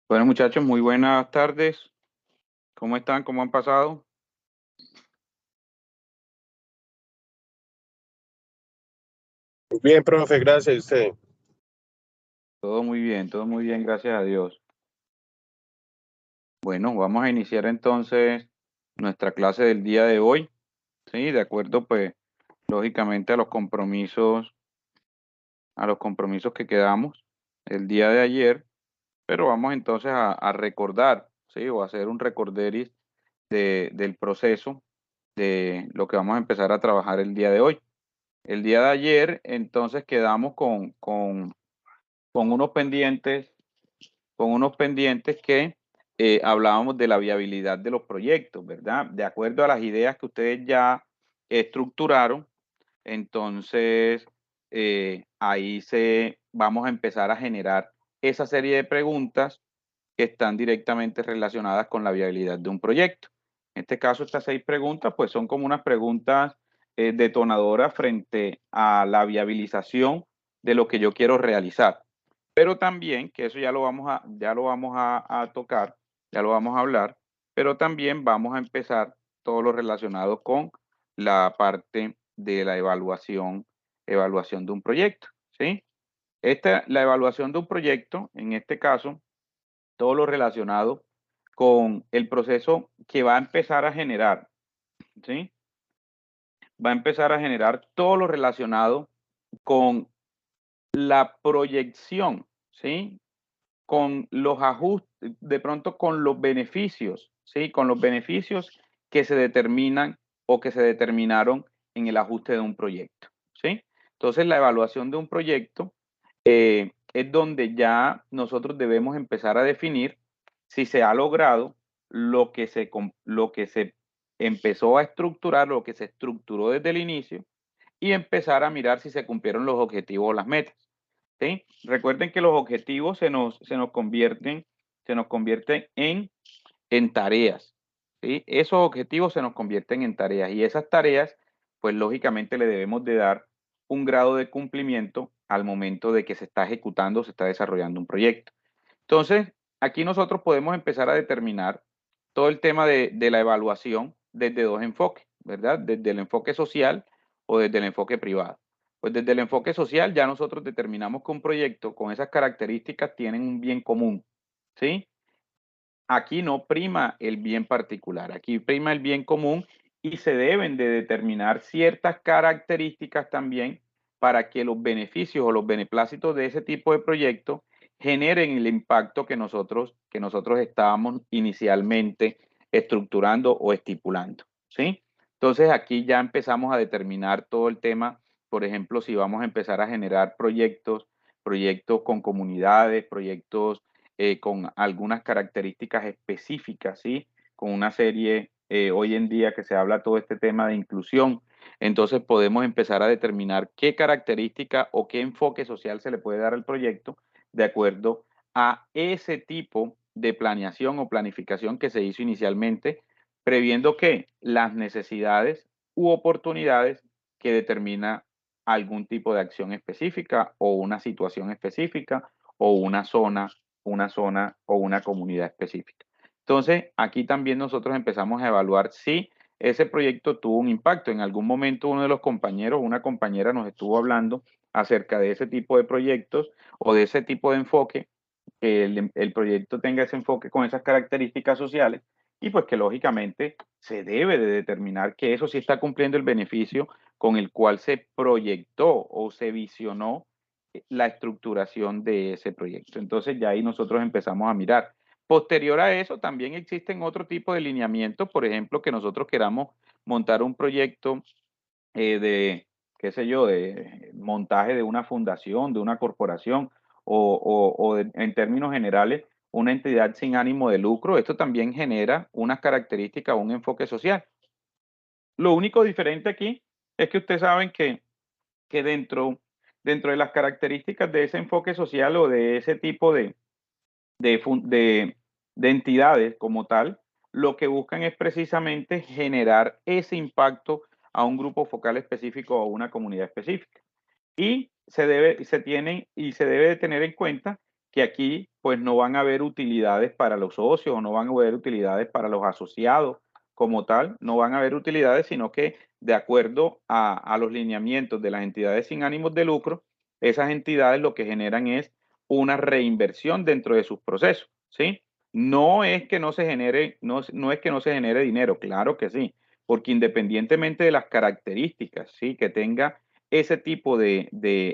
Bueno, muchachos, muy buenas tardes. ¿Cómo están? ¿Cómo han pasado? Bien, profe, gracias a usted. Todo muy bien, gracias a Dios. Bueno, vamos a iniciar entonces nuestra clase del día de hoy, ¿sí? De acuerdo, pues, lógicamente a los compromisos que quedamos el día de ayer, pero vamos entonces a recordar, ¿sí? O a hacer un recorderis del proceso de lo que vamos a empezar a trabajar el día de hoy. El día de ayer, entonces, quedamos con unos pendientes, que hablábamos de la viabilidad de los proyectos, ¿verdad? De acuerdo a las ideas que ustedes ya estructuraron, entonces vamos a empezar a generar esa serie de preguntas que están directamente relacionadas con la viabilidad de un proyecto. En este caso, estas 6 preguntas, pues son como unas preguntas detonadoras frente a la viabilización de lo que yo quiero realizar. Pero también, que eso ya lo vamos a tocar, ya lo vamos a hablar, pero también vamos a empezar todo lo relacionado con la parte de la evaluación de un proyecto, ¿sí? La evaluación de un proyecto, en este caso, todo lo relacionado con el proceso que va a empezar a generar, ¿sí? Va a empezar a generar todo lo relacionado con la proyección, ¿sí? Con los ajustes, de pronto con los beneficios, ¿sí? Con los beneficios que se determinan o que se determinaron en el ajuste de un proyecto, ¿sí? Entonces, la evaluación de un proyecto es donde ya nosotros debemos empezar a definir si se ha logrado lo que se empezó a estructurar, lo que se estructuró desde el inicio, y empezar a mirar si se cumplieron los objetivos o las metas. ¿Sí? Recuerden que los objetivos se nos convierten en tareas. ¿Sí? Esos objetivos se nos convierten en tareas y esas tareas, pues lógicamente le debemos de dar un grado de cumplimiento al momento de que se está ejecutando, se está desarrollando un proyecto. Entonces, aquí nosotros podemos empezar a determinar todo el tema de la evaluación desde dos enfoques, ¿verdad? Desde el enfoque social o desde el enfoque privado. Pues desde el enfoque social ya nosotros determinamos que un proyecto con esas características tienen un bien común, ¿sí? Aquí no prima el bien particular, aquí prima el bien común y se deben de determinar ciertas características también para que los beneficios o los beneplácitos de ese tipo de proyecto generen el impacto que nosotros estábamos inicialmente estructurando o estipulando, ¿sí? Entonces aquí ya empezamos a determinar todo el tema, por ejemplo, si vamos a empezar a generar proyectos con comunidades, proyectos con algunas características específicas, ¿sí? Con una serie, hoy en día que se habla todo este tema de inclusión, entonces podemos empezar a determinar qué característica o qué enfoque social se le puede dar al proyecto de acuerdo a ese tipo de planeación o planificación que se hizo inicialmente, previendo que las necesidades u oportunidades que determina algún tipo de acción específica o una situación específica o una zona o una comunidad específica. Entonces, aquí también nosotros empezamos a evaluar si ese proyecto tuvo un impacto. En algún momento uno de los compañeros, una compañera nos estuvo hablando acerca de ese tipo de proyectos o de ese tipo de enfoque, que el proyecto tenga ese enfoque con esas características sociales y pues que lógicamente se debe de determinar que eso sí está cumpliendo el beneficio con el cual se proyectó o se visionó la estructuración de ese proyecto. Entonces ya ahí nosotros empezamos a mirar. Posterior a eso, también existen otro tipo de lineamientos, por ejemplo, que nosotros queramos montar un proyecto de, qué sé yo, de montaje de una fundación, de una corporación en términos generales, una entidad sin ánimo de lucro. Esto también genera unas características, un enfoque social. Lo único diferente aquí es que ustedes saben que dentro de las características de ese enfoque social o de ese tipo de, fun- de, de entidades como tal, lo que buscan es precisamente generar ese impacto a un grupo focal específico o a una comunidad específica. Y se debe de tener en cuenta que aquí pues no van a haber utilidades para los socios, o no van a haber utilidades para los asociados como tal, no van a haber utilidades, sino que de acuerdo a los lineamientos de las entidades sin ánimos de lucro, esas entidades lo que generan es una reinversión dentro de sus procesos, ¿sí? No es que no se genere, no es que no se genere dinero, claro que sí, porque independientemente de las características, ¿sí? Que tenga ese tipo de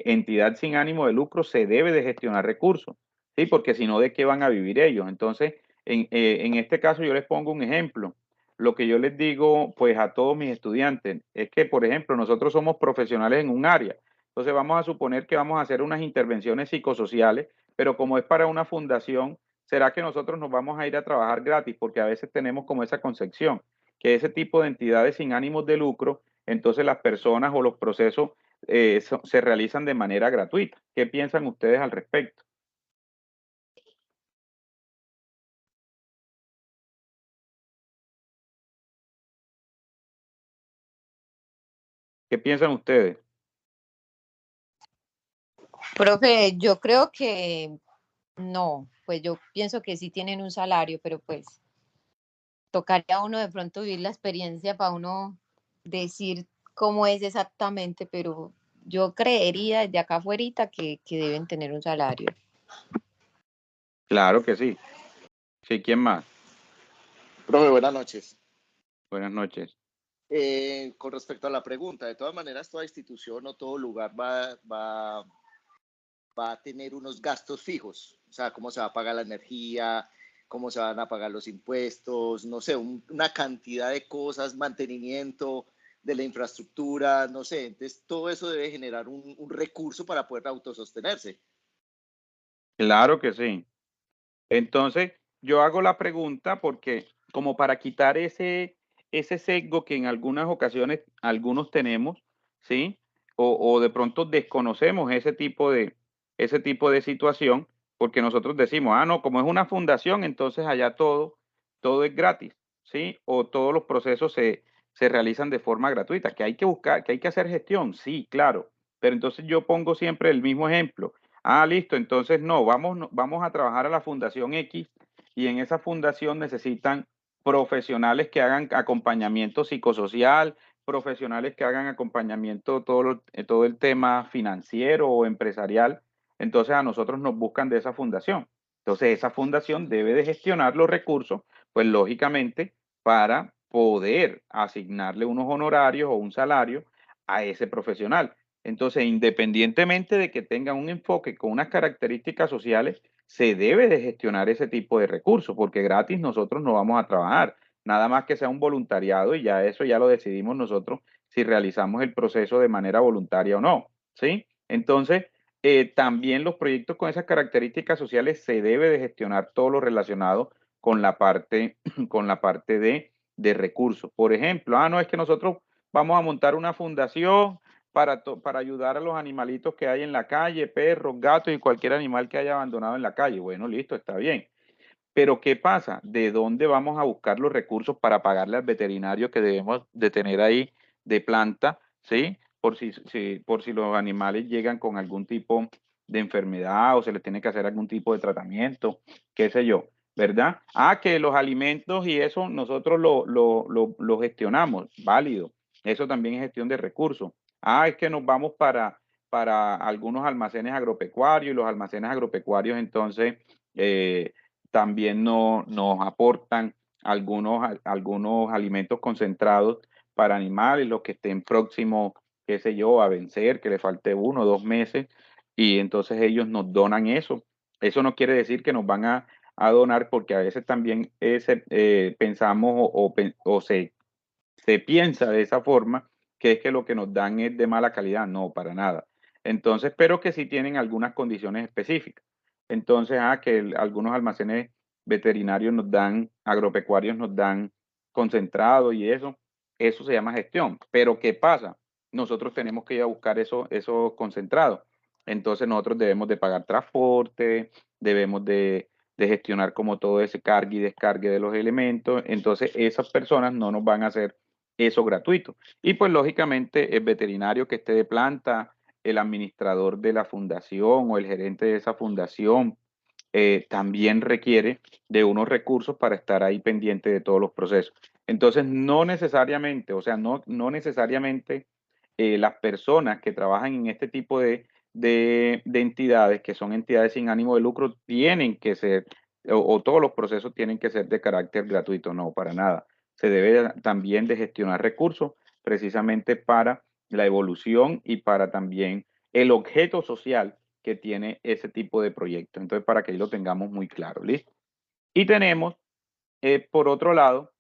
entidad sin ánimo de lucro, se debe de gestionar recursos, ¿sí? Porque si no, ¿de qué van a vivir ellos? Entonces, en este caso yo les pongo un ejemplo. Lo que yo les digo, pues, a todos mis estudiantes es que, por ejemplo, nosotros somos profesionales en un área. Entonces, vamos a suponer que vamos a hacer unas intervenciones psicosociales, pero como es para una fundación, ¿será que nosotros nos vamos a ir a trabajar gratis? Porque a veces tenemos como esa concepción, que ese tipo de entidades sin ánimos de lucro, entonces las personas o los procesos se realizan de manera gratuita. ¿Qué piensan ustedes al respecto? ¿Qué piensan ustedes? Profe, yo creo que no, pues yo pienso que sí tienen un salario, pero pues tocaría a uno de pronto vivir la experiencia para uno decir cómo es exactamente, pero yo creería desde acá afuera que deben tener un salario. Claro que sí. Sí, ¿quién más? Profe, buenas noches. Buenas noches. Con respecto a la pregunta, de todas maneras, toda institución o todo lugar va a tener unos gastos fijos, o sea, cómo se va a pagar la energía, cómo se van a pagar los impuestos, no sé, una cantidad de cosas, mantenimiento de la infraestructura, no sé, entonces todo eso debe generar un recurso para poder autosostenerse. Claro que sí. Entonces, yo hago la pregunta porque como para quitar ese sesgo que en algunas ocasiones algunos tenemos, ¿sí? O de pronto desconocemos ese tipo de situación, porque nosotros decimos, ah, no, como es una fundación, entonces allá todo es gratis, ¿sí? O todos los procesos se realizan de forma gratuita, que hay que buscar, que hay que hacer gestión, sí, claro. Pero entonces yo pongo siempre el mismo ejemplo. Ah, listo, entonces no, vamos a trabajar a la Fundación X y en esa fundación necesitan profesionales que hagan acompañamiento psicosocial, profesionales que hagan acompañamiento todo el tema financiero o empresarial. Entonces a nosotros nos buscan de esa fundación. Entonces esa fundación debe de gestionar los recursos, pues lógicamente, para poder asignarle unos honorarios o un salario a ese profesional. Entonces, independientemente de que tenga un enfoque con unas características sociales, se debe de gestionar ese tipo de recursos, porque gratis nosotros no vamos a trabajar, nada más que sea un voluntariado y ya eso ya lo decidimos nosotros si realizamos el proceso de manera voluntaria o no, ¿sí? Entonces, también los proyectos con esas características sociales se debe de gestionar todo lo relacionado con la parte, con la parte de recursos. Por ejemplo, ah, no, es que nosotros vamos a montar una fundación para ayudar a los animalitos que hay en la calle, perros, gatos y cualquier animal que haya abandonado en la calle. Bueno, listo, está bien. Pero ¿qué pasa? ¿De dónde vamos a buscar los recursos para pagarle al veterinario que debemos de tener ahí de planta, ¿sí? Por si los animales llegan con algún tipo de enfermedad o se les tiene que hacer algún tipo de tratamiento, qué sé yo, ¿verdad? Ah, que los alimentos y eso nosotros lo gestionamos, válido. Eso también es gestión de recursos. Ah, es que nos vamos para algunos almacenes agropecuarios y los almacenes agropecuarios entonces también nos aportan algunos alimentos concentrados para animales, los que estén próximos, qué sé yo, a vencer, que le falte 1 o 2 meses, y entonces ellos nos donan eso. Eso no quiere decir que nos van a donar, porque a veces también pensamos o se piensa de esa forma, que es que lo que nos dan es de mala calidad. No, para nada. Entonces, pero que sí tienen algunas condiciones específicas. Entonces, que algunos almacenes veterinarios nos dan, agropecuarios nos dan concentrado y eso se llama gestión. Pero ¿qué pasa? Nosotros tenemos que ir a buscar eso concentrado. Entonces nosotros debemos de pagar transporte, debemos de gestionar como todo ese cargue y descargue de los elementos. Entonces esas personas no nos van a hacer eso gratuito. Y pues lógicamente el veterinario que esté de planta, el administrador de la fundación o el gerente de esa fundación, también requiere de unos recursos para estar ahí pendiente de todos los procesos. Entonces, no necesariamente, o sea, no necesariamente las personas que trabajan en este tipo de entidades, que son entidades sin ánimo de lucro, tienen que ser, o todos los procesos tienen que ser de carácter gratuito, no, para nada. Se debe también de gestionar recursos precisamente para la evolución y para también el objeto social que tiene ese tipo de proyecto. Entonces, para que ahí lo tengamos muy claro, ¿listo? Y tenemos, por otro lado,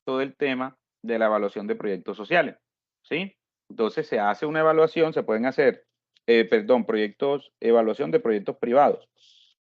todo el tema de la evaluación de proyectos sociales, ¿sí? Entonces, se hace una evaluación, se pueden hacer, evaluación de proyectos privados.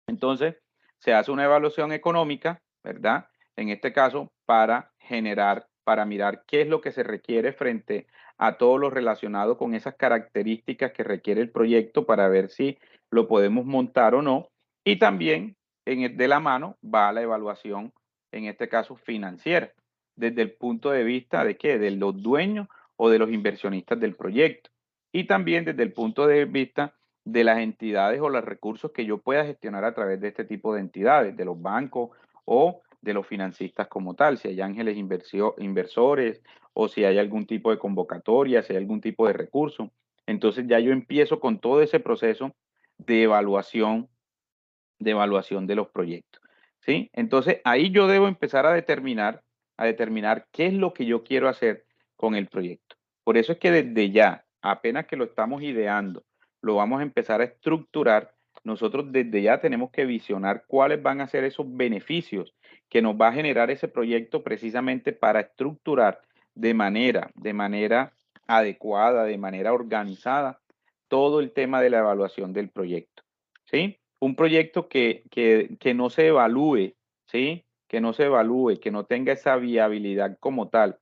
Entonces, se hace una evaluación económica, ¿verdad? En este caso, para mirar qué es lo que se requiere frente a todo lo relacionado con esas características que requiere el proyecto para ver si lo podemos montar o no. Y también de la mano va la evaluación, en este caso financiera, desde el punto de vista de qué, de los dueños o de los inversionistas del proyecto. Y también desde el punto de vista de las entidades o los recursos que yo pueda gestionar a través de este tipo de entidades, de los bancos o de los financistas como tal, si hay ángeles inversores o si hay algún tipo de convocatoria, si hay algún tipo de recurso. Entonces ya yo empiezo con todo ese proceso de evaluación de los proyectos, ¿sí? Entonces ahí yo debo empezar a determinar qué es lo que yo quiero hacer con el proyecto. Por eso es que desde ya, apenas que lo estamos ideando, lo vamos a empezar a estructurar, nosotros desde ya tenemos que visionar cuáles van a ser esos beneficios que nos va a generar ese proyecto precisamente para estructurar de manera adecuada, de manera organizada, todo el tema de la evaluación del proyecto, ¿sí? Un proyecto que no se evalúe, ¿sí? Que no se evalúe, que no tenga esa viabilidad como tal.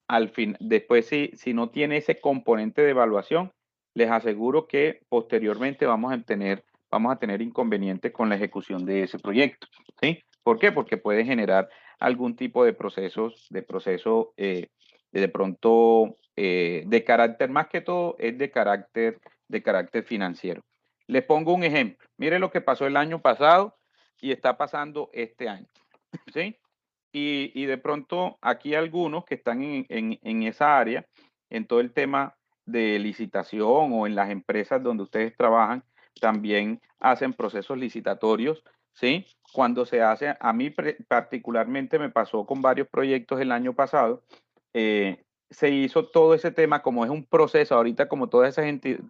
Al fin, después, si no tiene ese componente de evaluación, les aseguro que posteriormente vamos a tener inconvenientes con la ejecución de ese proyecto, ¿sí? ¿Por qué? Porque puede generar algún tipo de de pronto, de carácter, más que todo, es de carácter financiero. Les pongo un ejemplo. Mire lo que pasó el año pasado y está pasando este año, ¿sí? Y de pronto aquí algunos que están en esa área, en todo el tema de licitación o en las empresas donde ustedes trabajan, también hacen procesos licitatorios, ¿sí? Cuando se hace, a mí particularmente me pasó con varios proyectos el año pasado, se hizo todo ese tema, como es un proceso, ahorita como todas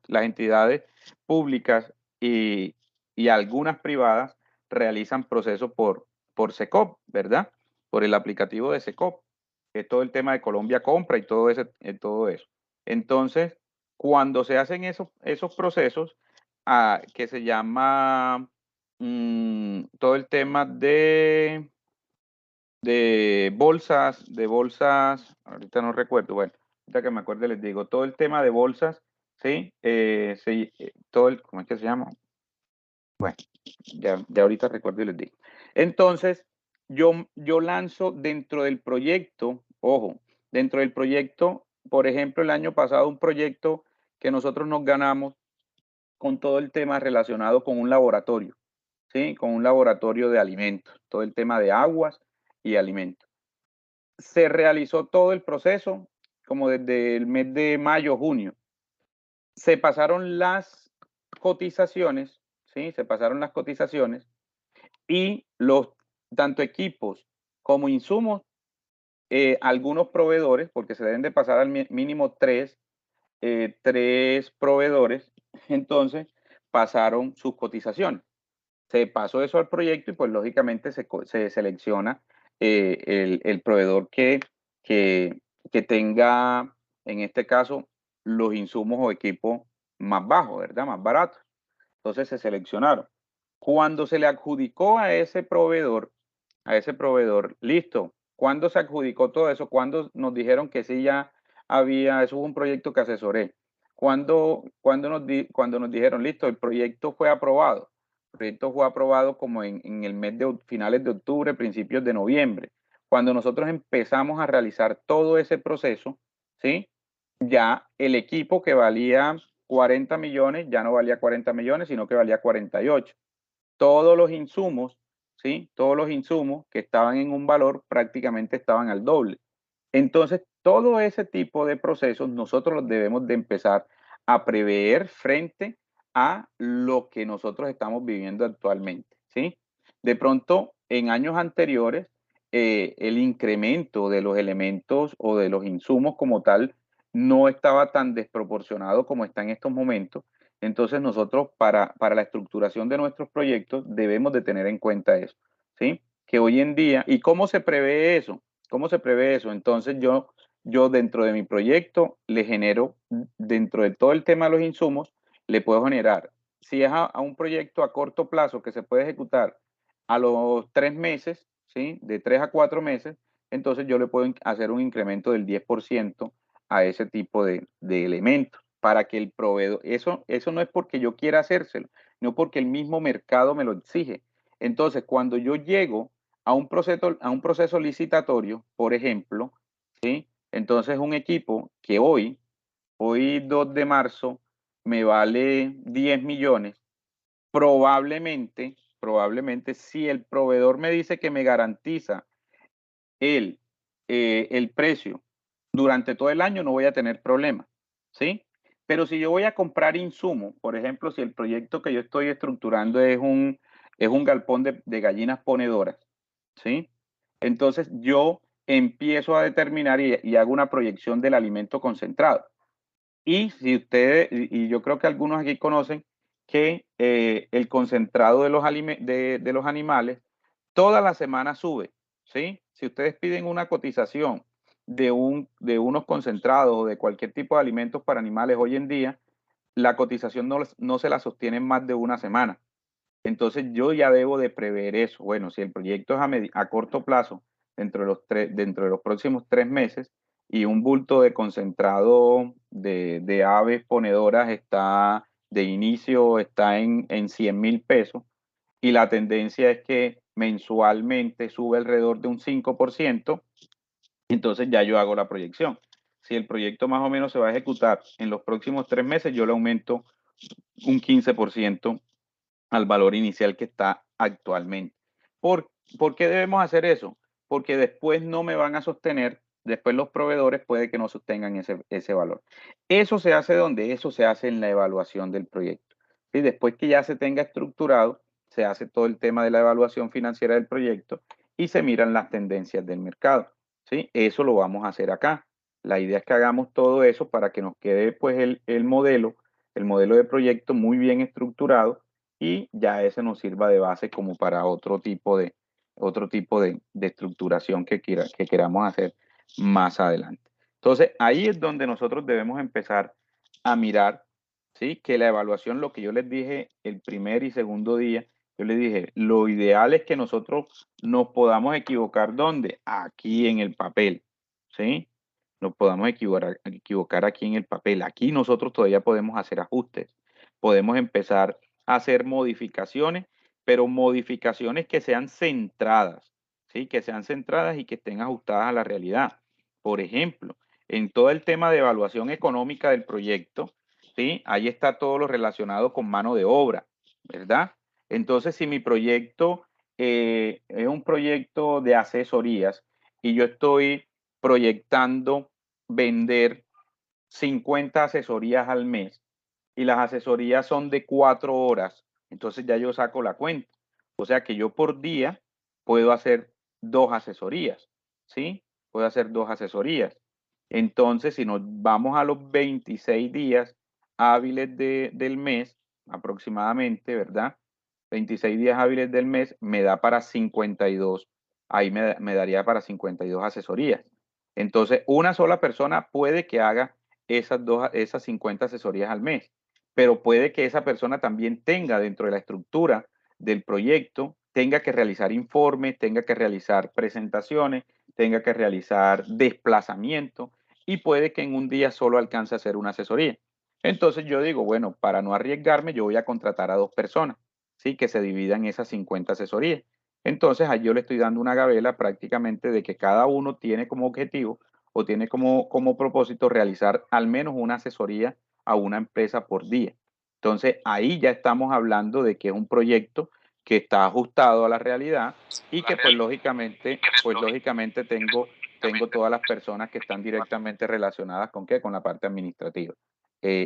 las entidades públicas y algunas privadas realizan procesos por SECOP, ¿verdad? Por el aplicativo de SECOP, que es todo el tema de Colombia Compra y todo eso. Entonces, cuando se hacen esos procesos, que se llama todo el tema de bolsas, ahorita no recuerdo, bueno, ahorita que me acuerde les digo, todo el tema de bolsas, ¿sí? ¿Cómo es que se llama? Bueno, ya ahorita recuerdo y les digo. Entonces, yo lanzo dentro del proyecto, ojo, dentro del proyecto, por ejemplo, el año pasado un proyecto que nosotros nos ganamos con todo el tema relacionado con un laboratorio, ¿sí? Con un laboratorio de alimentos, todo el tema de aguas y alimentos. Se realizó todo el proceso como desde el mes de mayo, junio. Se pasaron las cotizaciones, ¿sí? Se pasaron las cotizaciones y tanto equipos como insumos, algunos proveedores, porque se deben de pasar al mínimo tres proveedores, entonces pasaron sus cotizaciones. Se pasó eso al proyecto y pues lógicamente se selecciona el proveedor que tenga, en este caso, los insumos o equipos más bajos, ¿verdad? Más baratos. Entonces se seleccionaron. Cuando se le adjudicó a ese proveedor, listo. ¿Cuándo se adjudicó todo eso? ¿Cuándo nos dijeron que sí ya había, eso fue un proyecto que asesoré? ¿Cuándo nos dijeron, listo, el proyecto fue aprobado? El proyecto fue aprobado como en el mes de finales de octubre, principios de noviembre. Cuando nosotros empezamos a realizar todo ese proceso, ¿sí? Ya el equipo que valía 40 millones, ya no valía 40 millones, sino que valía 48. todos los insumos, ¿sí? Todos los insumos que estaban en un valor prácticamente estaban al doble. Entonces, todo ese tipo de procesos nosotros los debemos de empezar a prever frente a lo que nosotros estamos viviendo actualmente, ¿sí? De pronto, en años anteriores, el incremento de los elementos o de los insumos como tal no estaba tan desproporcionado como está en estos momentos. Entonces, nosotros para la estructuración de nuestros proyectos debemos de tener en cuenta eso, ¿sí? Que hoy en día, ¿y cómo se prevé eso? ¿Cómo se prevé eso? Entonces yo dentro de mi proyecto le genero, dentro de todo el tema de los insumos, le puedo generar, si es a un proyecto a corto plazo que se puede ejecutar a los 3 meses, ¿sí? De 3 a 4 meses, entonces yo le puedo hacer un incremento del 10% a ese tipo de elementos para que el proveedor, eso no es porque yo quiera hacérselo, no porque el mismo mercado me lo exige. Entonces, cuando yo llego a un proceso licitatorio, por ejemplo, ¿sí? Entonces un equipo que hoy 2 de marzo, me vale 10 millones, probablemente si el proveedor me dice que me garantiza el, el precio durante todo el año, no voy a tener problema, ¿sí? Pero si yo voy a comprar insumos, por ejemplo, si el proyecto que yo estoy estructurando es un galpón de gallinas ponedoras, ¿sí? Entonces yo empiezo a determinar y hago una proyección del alimento concentrado. Y si ustedes, y yo creo que algunos aquí conocen que el concentrado de los animales toda la semana sube, ¿sí? Si ustedes piden una cotización de unos concentrados o de cualquier tipo de alimentos para animales hoy en día, la cotización no se la sostiene más de una semana. Entonces yo ya debo de prever eso. Bueno, si el proyecto es a corto plazo, dentro de los próximos 3 meses, y un bulto de concentrado de aves ponedoras está de inicio, está en 100,000 pesos, y la tendencia es que mensualmente sube alrededor de un 5%, entonces ya yo hago la proyección. Si el proyecto más o menos se va a ejecutar en los próximos 3 meses, yo le aumento un 15% al valor inicial que está actualmente. ¿Por qué debemos hacer eso? Porque después no me van a sostener, después los proveedores puede que no sostengan ese valor. Eso se hace donde eso se hace en la evaluación del proyecto. ¿Sí? Después que ya se tenga estructurado, se hace todo el tema de la evaluación financiera del proyecto y se miran las tendencias del mercado. ¿Sí? Eso lo vamos a hacer acá. La idea es que hagamos todo eso para que nos quede pues el modelo de proyecto muy bien estructurado y ya ese nos sirva de base como para otro tipo de estructuración que queramos hacer más adelante. Entonces, ahí es donde nosotros debemos empezar a mirar, ¿sí? Que la evaluación, lo que yo les dije el primer y segundo día, yo les dije, lo ideal es que nosotros nos podamos equivocar, ¿dónde? Aquí en el papel, ¿sí? Nos podamos equivocar aquí en el papel. Aquí nosotros todavía podemos hacer ajustes, podemos empezar hacer modificaciones, pero modificaciones que sean centradas, ¿sí? Que sean centradas y que estén ajustadas a la realidad. Por ejemplo, en todo el tema de evaluación económica del proyecto, ¿sí? Ahí está todo lo relacionado con mano de obra, ¿verdad? Entonces, si mi proyecto es un proyecto de asesorías y yo estoy proyectando vender 50 asesorías al mes, y las asesorías son de 4 horas, entonces ya yo saco la cuenta. O sea que yo por día puedo hacer 2 asesorías, ¿sí? Puedo hacer 2 asesorías. Entonces, si nos vamos a los 26 días hábiles del mes, aproximadamente, ¿verdad? 26 días hábiles del mes me da para 52, ahí me daría para 52 asesorías. Entonces, una sola persona puede que haga esas 50 asesorías al mes, pero puede que esa persona también tenga dentro de la estructura del proyecto, tenga que realizar informes, tenga que realizar presentaciones, tenga que realizar desplazamiento y puede que en un día solo alcance a hacer una asesoría. Entonces yo digo, bueno, para no arriesgarme, yo voy a contratar a 2 personas, ¿sí? Que se dividan esas 50 asesorías. Entonces ahí yo le estoy dando una gabela prácticamente de que cada uno tiene como objetivo o tiene como propósito realizar al menos una asesoría a una empresa por día. Entonces, ahí ya estamos hablando de que es un proyecto que está ajustado a la realidad y que pues lógicamente tengo todas las personas que están directamente relacionadas con ¿qué? Con la parte administrativa.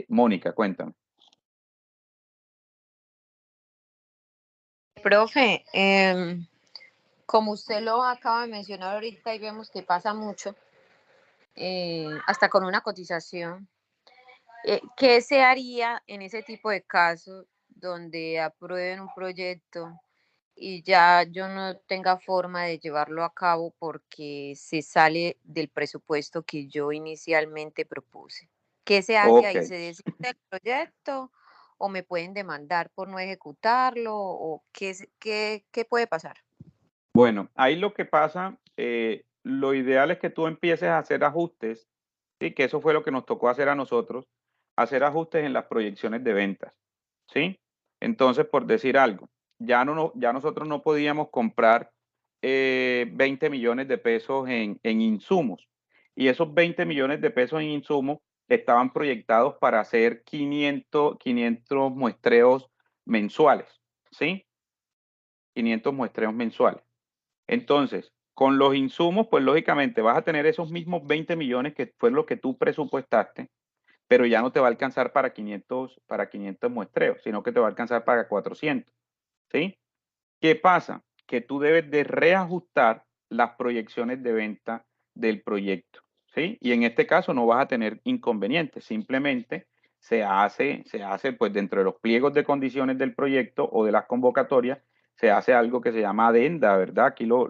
Mónica, cuéntame. Profe, como usted lo acaba de mencionar ahorita y vemos que pasa mucho, hasta con una cotización, ¿qué se haría en ese tipo de casos donde aprueben un proyecto y ya yo no tenga forma de llevarlo a cabo porque se sale del presupuesto que yo inicialmente propuse? ¿Qué se hace Ok. ahí? ¿Se desiste el proyecto o me pueden demandar por no ejecutarlo o qué puede pasar? Bueno, ahí lo que pasa, lo ideal es que tú empieces a hacer ajustes, ¿sí? Que eso fue lo que nos tocó hacer a nosotros, hacer ajustes en las proyecciones de ventas, ¿sí? Entonces, por decir algo, ya nosotros no podíamos comprar 20 millones de pesos en insumos, y esos 20 millones de pesos en insumos estaban proyectados para hacer 500 muestreos mensuales, ¿sí? 500 muestreos mensuales. Entonces, con los insumos, pues lógicamente vas a tener esos mismos 20 millones que fue lo que tú presupuestaste, pero ya no te va a alcanzar para 500 muestreos, sino que te va a alcanzar para 400, ¿sí? ¿Qué pasa? Que tú debes de reajustar las proyecciones de venta del proyecto, ¿sí? Y en este caso no vas a tener inconvenientes, simplemente se hace pues dentro de los pliegos de condiciones del proyecto o de las convocatorias, se hace algo que se llama adenda, ¿verdad? Aquí los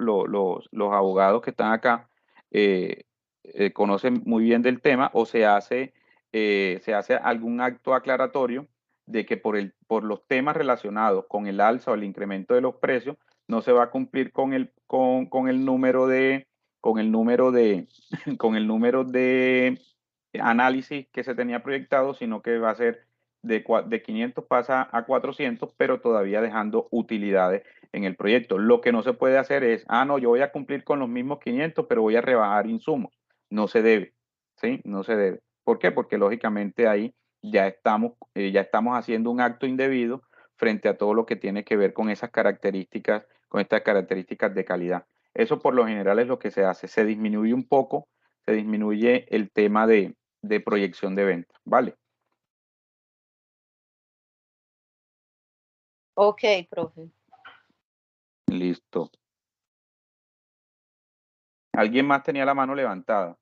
abogados que están acá conocen muy bien del tema, o se hace algún acto aclaratorio de que por los temas relacionados con el alza o el incremento de los precios, no se va a cumplir con el número de con el número de análisis que se tenía proyectado, sino que va a ser de 500 pasa a 400, pero todavía dejando utilidades en el proyecto. Lo que no se puede hacer es, no, yo voy a cumplir con los mismos 500, pero voy a rebajar insumos. No se debe, ¿sí? No se debe. ¿Por qué? Porque lógicamente ahí ya estamos haciendo un acto indebido frente a todo lo que tiene que ver con esas características, con estas características de calidad. Eso por lo general es lo que se hace. Se disminuye un poco, se disminuye el tema de proyección de venta, ¿vale? Ok, profe. Listo. ¿Alguien más tenía la mano levantada?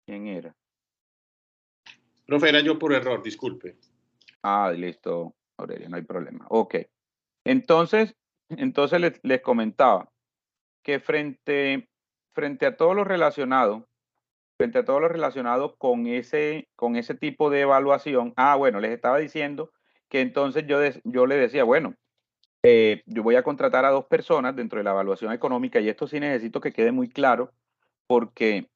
¿Quién era? Profe, era yo por error, disculpe. Listo, Aurelio, no hay problema. Ok. Entonces les comentaba que frente a todo lo relacionado, con ese tipo de evaluación, bueno, les estaba diciendo que entonces yo le decía, bueno, yo voy a contratar a 2 personas dentro de la evaluación económica, y esto sí necesito que quede muy claro porque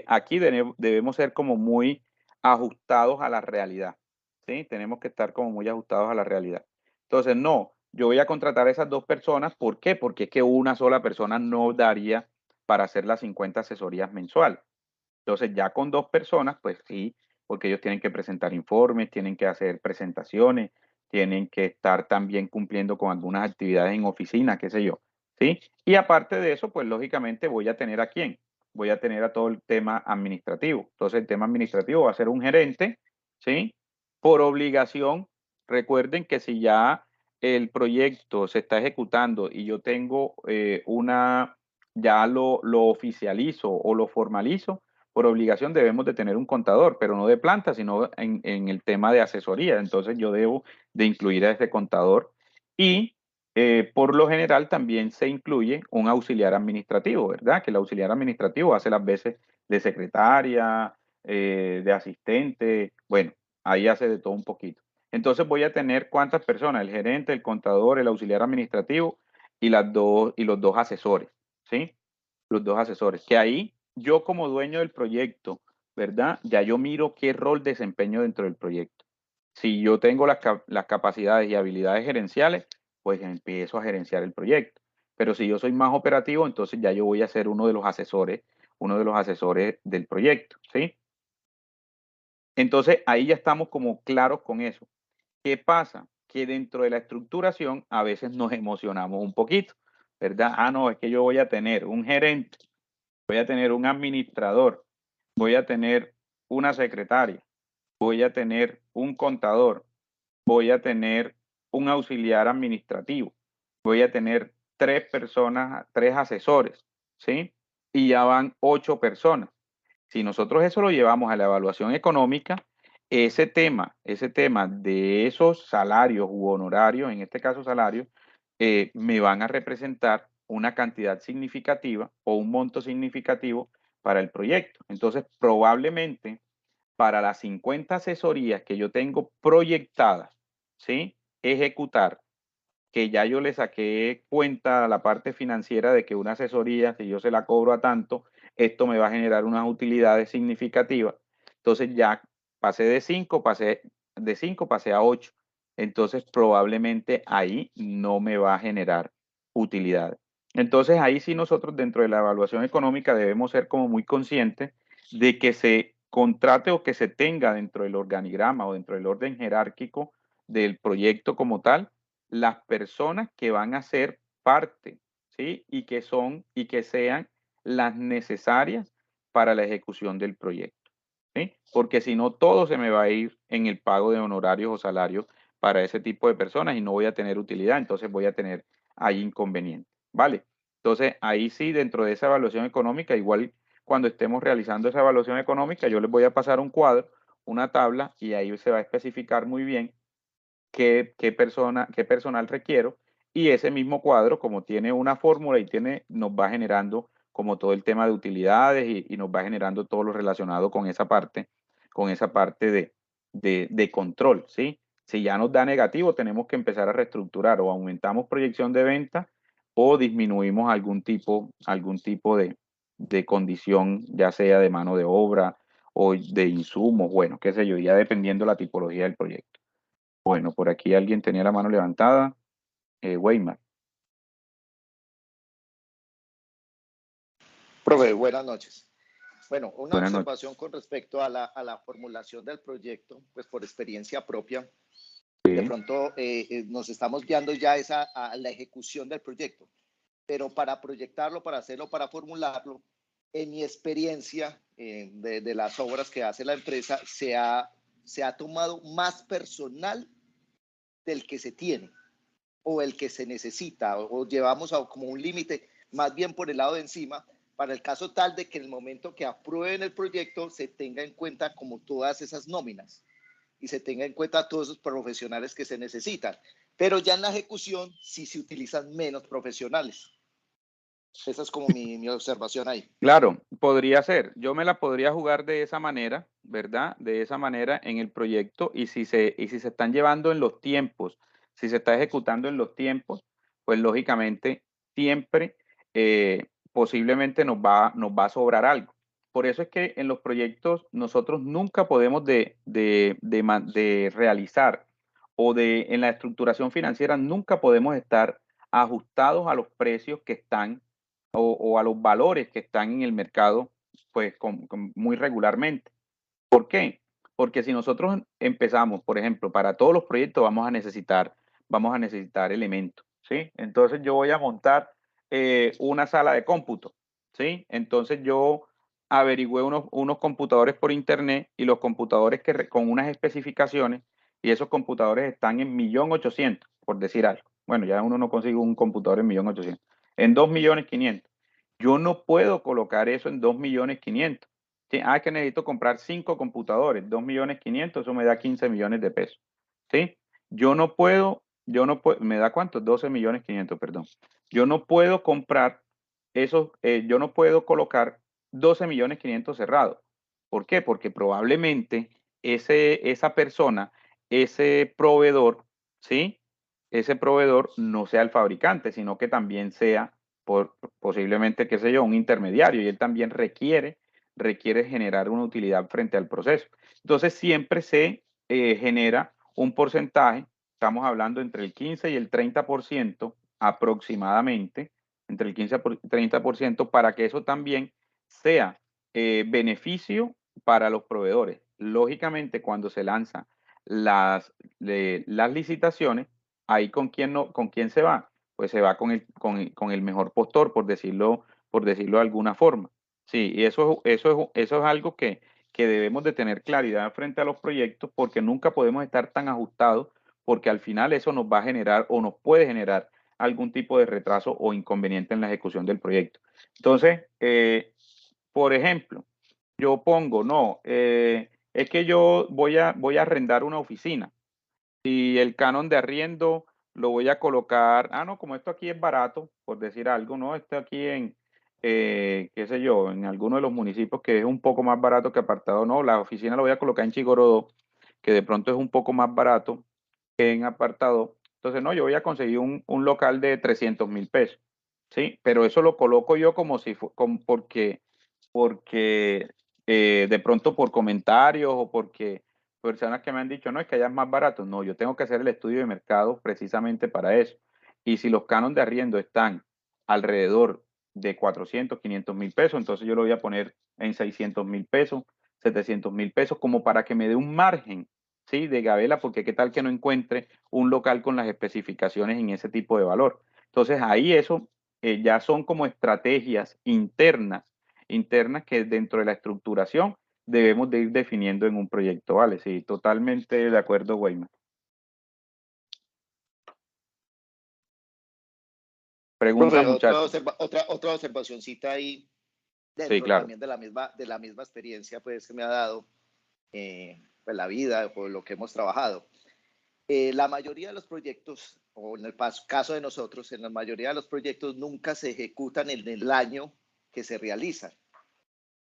aquí debemos ser como muy ajustados a la realidad, ¿sí? Tenemos que estar como muy ajustados a la realidad. Entonces, no, yo voy a contratar a esas 2 personas, ¿por qué? Porque es que una sola persona no daría para hacer las 50 asesorías mensuales. Entonces, ya con 2 personas, pues sí, porque ellos tienen que presentar informes, tienen que hacer presentaciones, tienen que estar también cumpliendo con algunas actividades en oficina, qué sé yo, ¿sí? Y aparte de eso, pues lógicamente voy a tener ¿a quién? Voy a tener a todo el tema administrativo. Entonces, el tema administrativo va a ser un gerente, ¿sí? Por obligación, recuerden que si ya el proyecto se está ejecutando y yo tengo ya lo oficializo o lo formalizo, por obligación debemos de tener un contador, pero no de planta, sino en el tema de asesoría. Entonces yo debo de incluir a ese contador y por lo general también se incluye un auxiliar administrativo, ¿verdad? Que el auxiliar administrativo hace las veces de secretaria, de asistente, bueno, ahí hace de todo un poquito. Entonces voy a tener ¿cuántas personas? El gerente, el contador, el auxiliar administrativo y los 2 asesores, ¿sí? Los 2 asesores, que ahí yo como dueño del proyecto, ¿verdad? Ya yo miro qué rol desempeño dentro del proyecto. Si yo tengo las capacidades y habilidades gerenciales, pues empiezo a gerenciar el proyecto. Pero si yo soy más operativo, entonces ya yo voy a ser uno de los asesores del proyecto, ¿sí? Entonces ahí ya estamos como claros con eso. ¿Qué pasa? que dentro de la estructuración a veces nos emocionamos un poquito, ¿verdad? Ah, no, es que yo voy a tener un gerente, voy a tener un administrador, voy a tener una secretaria, voy a tener un contador, voy a tener un auxiliar administrativo, voy a tener 3 personas, 3 asesores, ¿sí? Y ya van 8 personas. Si nosotros eso lo llevamos a la evaluación económica, ese tema de esos salarios u honorarios, en este caso salarios, me van a representar una cantidad significativa o un monto significativo para el proyecto. Entonces, probablemente para las 50 asesorías que yo tengo proyectadas, ¿sí? Ejecutar, que ya yo le saqué cuenta a la parte financiera de que una asesoría, si yo se la cobro a tanto, esto me va a generar unas utilidades significativas. Entonces ya pasé de 5, pasé a 8. Entonces probablemente ahí no me va a generar utilidades. Entonces ahí sí nosotros dentro de la evaluación económica debemos ser como muy conscientes de que se contrate o que se tenga dentro del organigrama o dentro del orden jerárquico del proyecto como tal, las personas que van a ser parte, ¿sí? Y que sean las necesarias para la ejecución del proyecto, ¿sí? Porque si no, todo se me va a ir en el pago de honorarios o salarios para ese tipo de personas y no voy a tener utilidad, entonces voy a tener ahí inconveniente, ¿vale? Entonces, ahí sí, dentro de esa evaluación económica, igual cuando estemos realizando esa evaluación económica, yo les voy a pasar un cuadro, una tabla, y ahí se va a especificar muy bien qué personal requiero, y ese mismo cuadro, como tiene una fórmula y nos va generando como todo el tema de utilidades y nos va generando todo lo relacionado con esa parte de control, ¿sí? Si ya nos da negativo, tenemos que empezar a reestructurar o aumentamos proyección de venta o disminuimos algún tipo de condición, ya sea de mano de obra o de insumos, bueno, qué sé yo, ya dependiendo la tipología del proyecto. Bueno, por aquí alguien tenía la mano levantada. Weimar. Profe, buenas noches. Bueno, una Buenas noches. observación con respecto a la formulación del proyecto, pues por experiencia propia, Sí. de pronto nos estamos guiando ya a la ejecución del proyecto, pero para proyectarlo, para hacerlo, para formularlo, en mi experiencia de las obras que hace la empresa, se ha tomado más personal del que se tiene o el que se necesita, o llevamos como un límite más bien por el lado de encima, para el caso tal de que en el momento que aprueben el proyecto se tenga en cuenta como todas esas nóminas y se tenga en cuenta todos esos profesionales que se necesitan. Pero ya en la ejecución sí se utilizan menos profesionales. Esa es como mi observación ahí. Claro, podría ser. Yo me la podría jugar de esa manera, ¿verdad? De esa manera en el proyecto y si se están llevando en los tiempos, si se está ejecutando en los tiempos, pues lógicamente siempre posiblemente nos va a sobrar algo. Por eso es que en los proyectos nosotros nunca podemos de realizar en la estructuración financiera nunca podemos estar ajustados a los precios que están o a los valores que están en el mercado, pues muy regularmente. ¿Por qué? Porque si nosotros empezamos, por ejemplo, para todos los proyectos vamos a necesitar elementos, ¿sí? Entonces yo voy a montar una sala de cómputo, ¿sí? Entonces yo averigüé unos computadores por internet y los computadores con unas especificaciones y esos computadores están en 1.800.000, por decir algo. Bueno, ya uno no consigue un computador en 1.800.000, en 2.500.000. Yo no puedo colocar eso en 2.500.000. Sí, que necesito comprar 5 computadores, 2.500.000, eso me da 15 millones de pesos. ¿Sí? Yo no puedo, ¿me da cuánto? 12.500.000, perdón. Yo no puedo comprar yo no puedo colocar 12.500.000 cerrados. ¿Por qué? Porque probablemente esa persona, ese proveedor, ¿sí? Ese proveedor no sea el fabricante, sino que también sea posiblemente, qué sé yo, un intermediario y él también requiere generar una utilidad frente al proceso. Entonces siempre se genera un porcentaje, estamos hablando entre el 15 y el 30% aproximadamente, entre el 15 y 30%, para que eso también sea beneficio para los proveedores. Lógicamente, cuando se lanza las licitaciones, ahí con quién se va, pues se va con el mejor postor, por decirlo de alguna forma. Sí, y eso es algo que debemos de tener claridad frente a los proyectos, porque nunca podemos estar tan ajustados, porque al final eso nos va a generar o nos puede generar algún tipo de retraso o inconveniente en la ejecución del proyecto. Entonces, por ejemplo, yo pongo, no, es que yo voy a arrendar una oficina y el canon de arriendo lo voy a colocar, no, como esto aquí es barato, por decir algo, ¿no? Esto aquí qué sé yo, en alguno de los municipios que es un poco más barato que Apartado, no, la oficina la voy a colocar en Chigorodó, que de pronto es un poco más barato que en Apartado. Entonces, no, yo voy a conseguir un local de 300.000 pesos, ¿sí? Pero eso lo coloco yo como si porque de pronto por comentarios o porque personas que me han dicho, no, es que allá es más barato. No, yo tengo que hacer el estudio de mercado precisamente para eso. Y si los cánones de arriendo están alrededor de 400.000, 500.000 pesos, entonces yo lo voy a poner en 600.000 pesos, 700.000 pesos, como para que me dé un margen, ¿sí? De gabela, porque qué tal que no encuentre un local con las especificaciones en ese tipo de valor. Entonces ahí eso ya son como estrategias internas que dentro de la estructuración debemos de ir definiendo en un proyecto, ¿vale? Sí, totalmente de acuerdo, Weimar. Pregunta, Profe, muchachos. otra observacioncita ahí, Sí, dentro claro. también de la misma experiencia pues, que me ha dado pues, la vida, por lo que hemos trabajado. La mayoría de los proyectos, o en el caso de nosotros, en la mayoría de los proyectos nunca se ejecutan en el año que se realizan.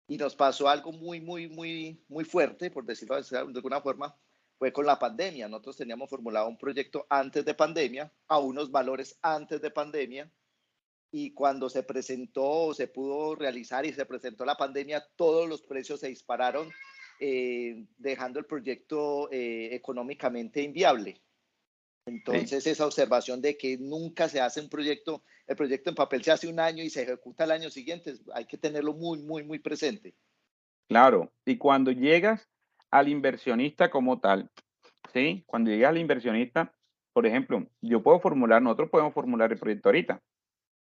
Y nos pasó algo muy fuerte, por decirlo de alguna forma, fue con la pandemia. Nosotros teníamos formulado un proyecto antes de pandemia, a unos valores antes de pandemia, y cuando se presentó, se pudo realizar y se presentó la pandemia, todos los precios se dispararon, dejando el proyecto económicamente inviable. Entonces, sí, esa observación de que nunca se hace un proyecto, el proyecto en papel se hace un año y se ejecuta el año siguiente, hay que tenerlo muy presente. Claro, y cuando llegas al inversionista como tal, ¿sí? Cuando llegas al inversionista, por ejemplo, nosotros podemos formular el proyecto ahorita,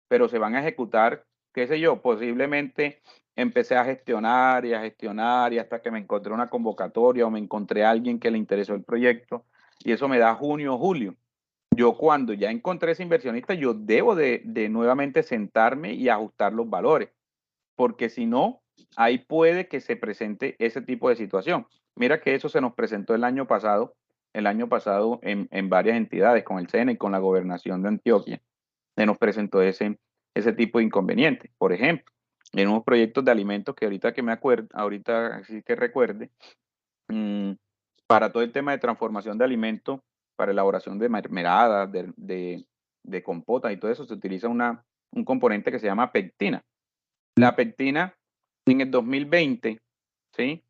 pero se van a ejecutar, qué sé yo, posiblemente empecé a gestionar y hasta que me encontré una convocatoria o me encontré a alguien que le interesó el proyecto y eso me da junio o julio. Yo cuando ya encontré ese inversionista, yo debo de nuevamente sentarme y ajustar los valores, porque si no, ahí puede que se presente ese tipo de situación. Mira que eso se nos presentó el año pasado en varias entidades, con el SENA y con la gobernación de Antioquia. Se nos presentó ese tipo de inconveniente. Por ejemplo, en unos proyectos de alimentos que ahorita sí que recuerde, para todo el tema de transformación de alimentos, para elaboración de mermeladas, de compotas y todo eso, se utiliza un componente que se llama pectina. La pectina en el 2020, ¿sí?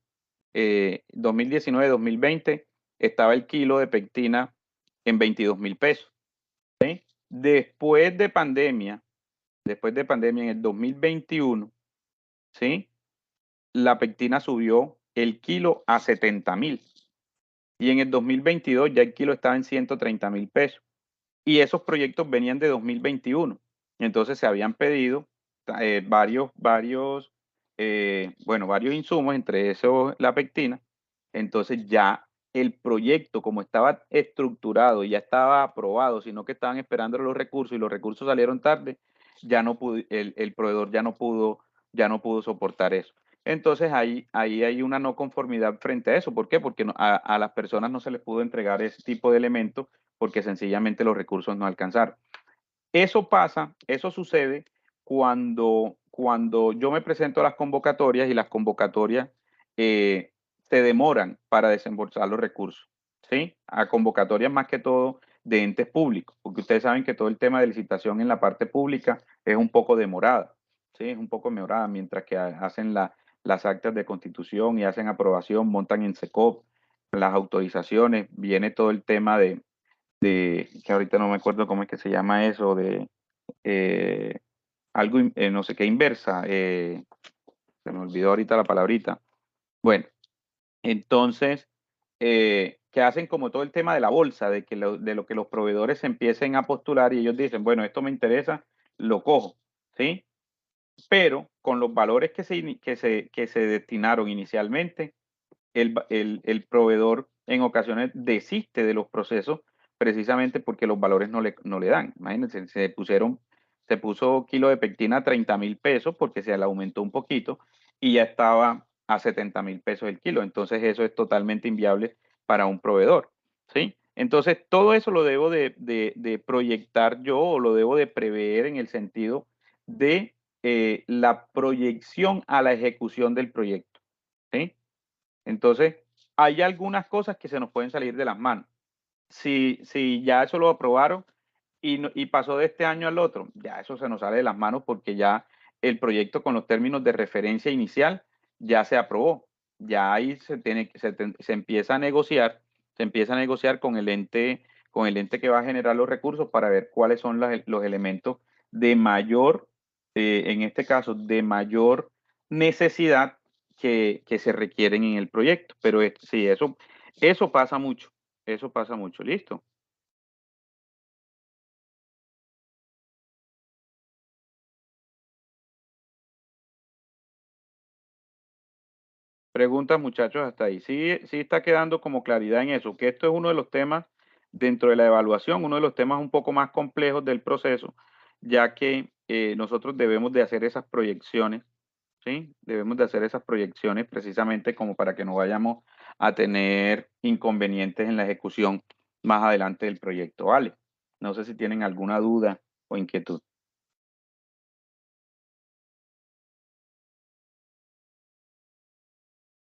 2019, 2020, estaba el kilo de pectina en 22.000 pesos. ¿Sí? Después de pandemia, en el 2021, ¿sí? La pectina subió el kilo a 70.000. Y en el 2022 ya el kilo estaba en 130.000 pesos. Y esos proyectos venían de 2021. Entonces se habían pedido varios insumos, entre esos la pectina. Entonces ya el proyecto, como estaba estructurado, ya estaba aprobado, sino que estaban esperando los recursos y los recursos salieron tarde, el proveedor ya no pudo soportar eso. Entonces ahí hay una no conformidad frente a eso. ¿Por qué? Porque a las personas no se les pudo entregar ese tipo de elementos porque sencillamente los recursos no alcanzaron. Eso sucede cuando yo me presento a las convocatorias y las convocatorias se demoran para desembolsar los recursos, ¿sí? A convocatorias más que todo de entes públicos, porque ustedes saben que todo el tema de licitación en la parte pública es un poco demorada, ¿sí? Es un poco demorada, mientras que hacen las actas de constitución y hacen aprobación, montan en SECOP, las autorizaciones, viene todo el tema que ahorita no me acuerdo cómo es que se llama eso, de algo, no sé qué, inversa, se me olvidó ahorita la palabrita. Bueno, entonces, que hacen como todo el tema de la bolsa, de lo que los proveedores se empiecen a postular y ellos dicen, bueno, esto me interesa, lo cojo, ¿sí? Pero con los valores que se destinaron inicialmente, el proveedor en ocasiones desiste de los procesos precisamente porque los valores no le dan. Imagínense, se puso kilo de pectina a 30,000 pesos porque se le aumentó un poquito y ya estaba a 70,000 pesos el kilo. Entonces eso es totalmente inviable para un proveedor, ¿sí? Entonces todo eso lo debo de proyectar yo o lo debo de prever en el sentido de la proyección a la ejecución del proyecto, ¿sí? Entonces, hay algunas cosas que se nos pueden salir de las manos. Si ya eso lo aprobaron y pasó de este año al otro, ya eso se nos sale de las manos porque ya el proyecto con los términos de referencia inicial ya se aprobó. Ya ahí se empieza a negociar, con el ente que va a generar los recursos para ver cuáles son los elementos de mayor, en este caso, de mayor necesidad que se requieren en el proyecto. Pero sí, eso pasa mucho. Eso pasa mucho. ¿Listo? Preguntas, muchachos, hasta ahí. Sí, sí está quedando como claridad en eso, que esto es uno de los temas dentro de la evaluación, uno de los temas un poco más complejos del proceso, ya que nosotros debemos de hacer esas proyecciones, ¿sí? Debemos de hacer esas proyecciones precisamente como para que no vayamos a tener inconvenientes en la ejecución más adelante del proyecto, ¿vale? No sé si tienen alguna duda o inquietud.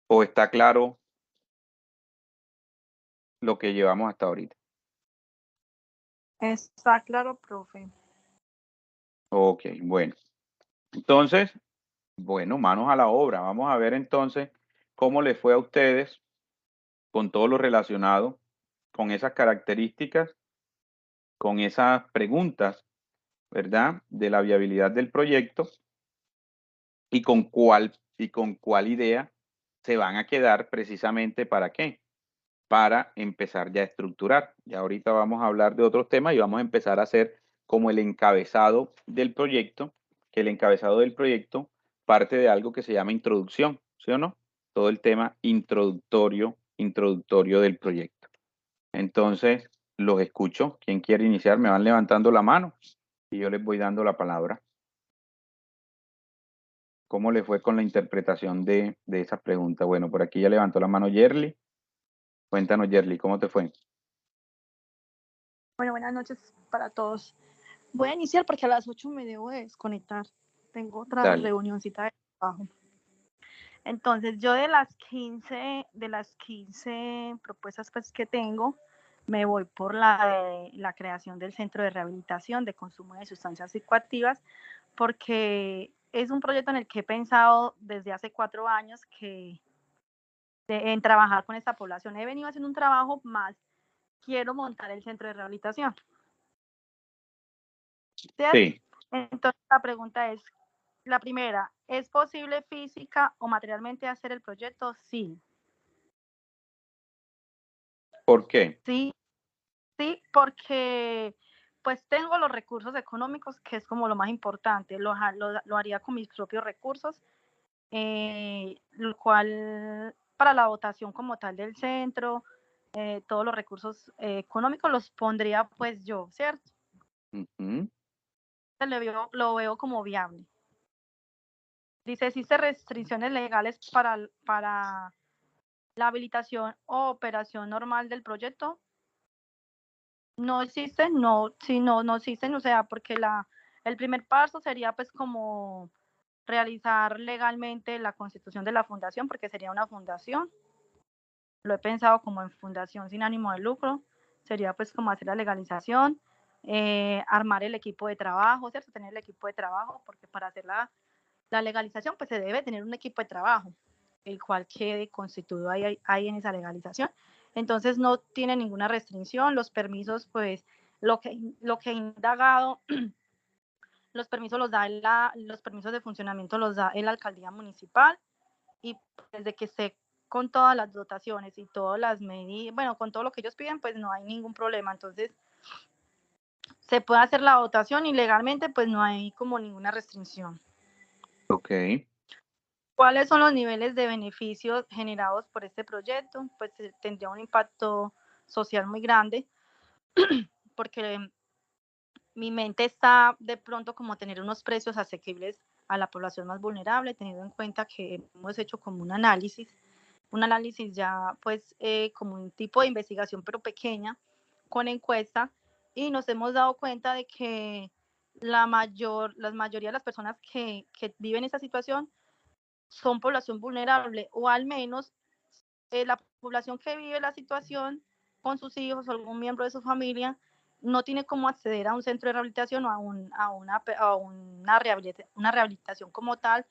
¿O está claro lo que llevamos hasta ahorita? Está claro, profe. Ok, bueno. Entonces, bueno, manos a la obra. Vamos a ver entonces cómo les fue a ustedes con todo lo relacionado con esas características, con esas preguntas, ¿verdad? De la viabilidad del proyecto y con cuál idea se van a quedar precisamente para qué, para empezar ya a estructurar. Ya ahorita vamos a hablar de otros temas y vamos a empezar a hacer como el encabezado del proyecto, que el encabezado del proyecto parte de algo que se llama introducción, ¿sí o no? Todo el tema introductorio del proyecto. Entonces, los escucho. ¿Quién quiere iniciar? Me van levantando la mano y yo les voy dando la palabra. ¿Cómo le fue con la interpretación de esa pregunta? Bueno, por aquí ya levantó la mano Yerly. Cuéntanos, Yerly, ¿cómo te fue? Bueno, buenas noches para todos. Voy a iniciar porque a las 8 me debo de desconectar. Tengo otra Dale. reunioncita de trabajo. Entonces, yo de las 15 propuestas pues, que tengo, me voy por la creación del centro de rehabilitación de consumo de sustancias psicoactivas, porque es un proyecto en el que he pensado desde hace 4 años en trabajar con esta población. He venido haciendo un trabajo más, quiero montar el centro de rehabilitación. ¿Cierto? Sí. Entonces, la pregunta es, la primera, ¿es posible física o materialmente hacer el proyecto? Sí. ¿Por qué? Sí, porque pues tengo los recursos económicos, que es como lo más importante. Lo haría con mis propios recursos, lo cual para la votación como tal del centro, todos los recursos económicos los pondría pues yo, ¿cierto? Uh-huh. Lo veo como viable. Dice, ¿existen restricciones legales para la habilitación o operación normal del proyecto? No existen, no existen, o sea, porque el primer paso sería pues como realizar legalmente la constitución de la fundación, porque sería una fundación. Lo he pensado como en fundación sin ánimo de lucro, sería pues como hacer la legalización, armar el equipo de trabajo, ¿cierto? Tener el equipo de trabajo, porque para hacer la legalización pues se debe tener un equipo de trabajo, el cual quede constituido ahí en esa legalización. Entonces no tiene ninguna restricción, los permisos pues lo que he indagado, los permisos los permisos de funcionamiento los da la alcaldía municipal, y desde que se con todas las dotaciones y todas las medidas, bueno, con todo lo que ellos piden, pues no hay ningún problema. Entonces, se puede hacer la dotación y legalmente, pues no hay como ninguna restricción. Ok. ¿Cuáles son los niveles de beneficios generados por este proyecto? Pues tendría un impacto social muy grande, porque mi mente está de pronto como tener unos precios asequibles a la población más vulnerable, teniendo en cuenta que hemos hecho como un análisis ya pues como un tipo de investigación pero pequeña, con encuesta, y nos hemos dado cuenta de que la mayoría de las personas que viven esa situación son población vulnerable, o al menos la población que vive la situación con sus hijos o algún miembro de su familia no tiene cómo acceder a un centro de rehabilitación o una rehabilitación como tal,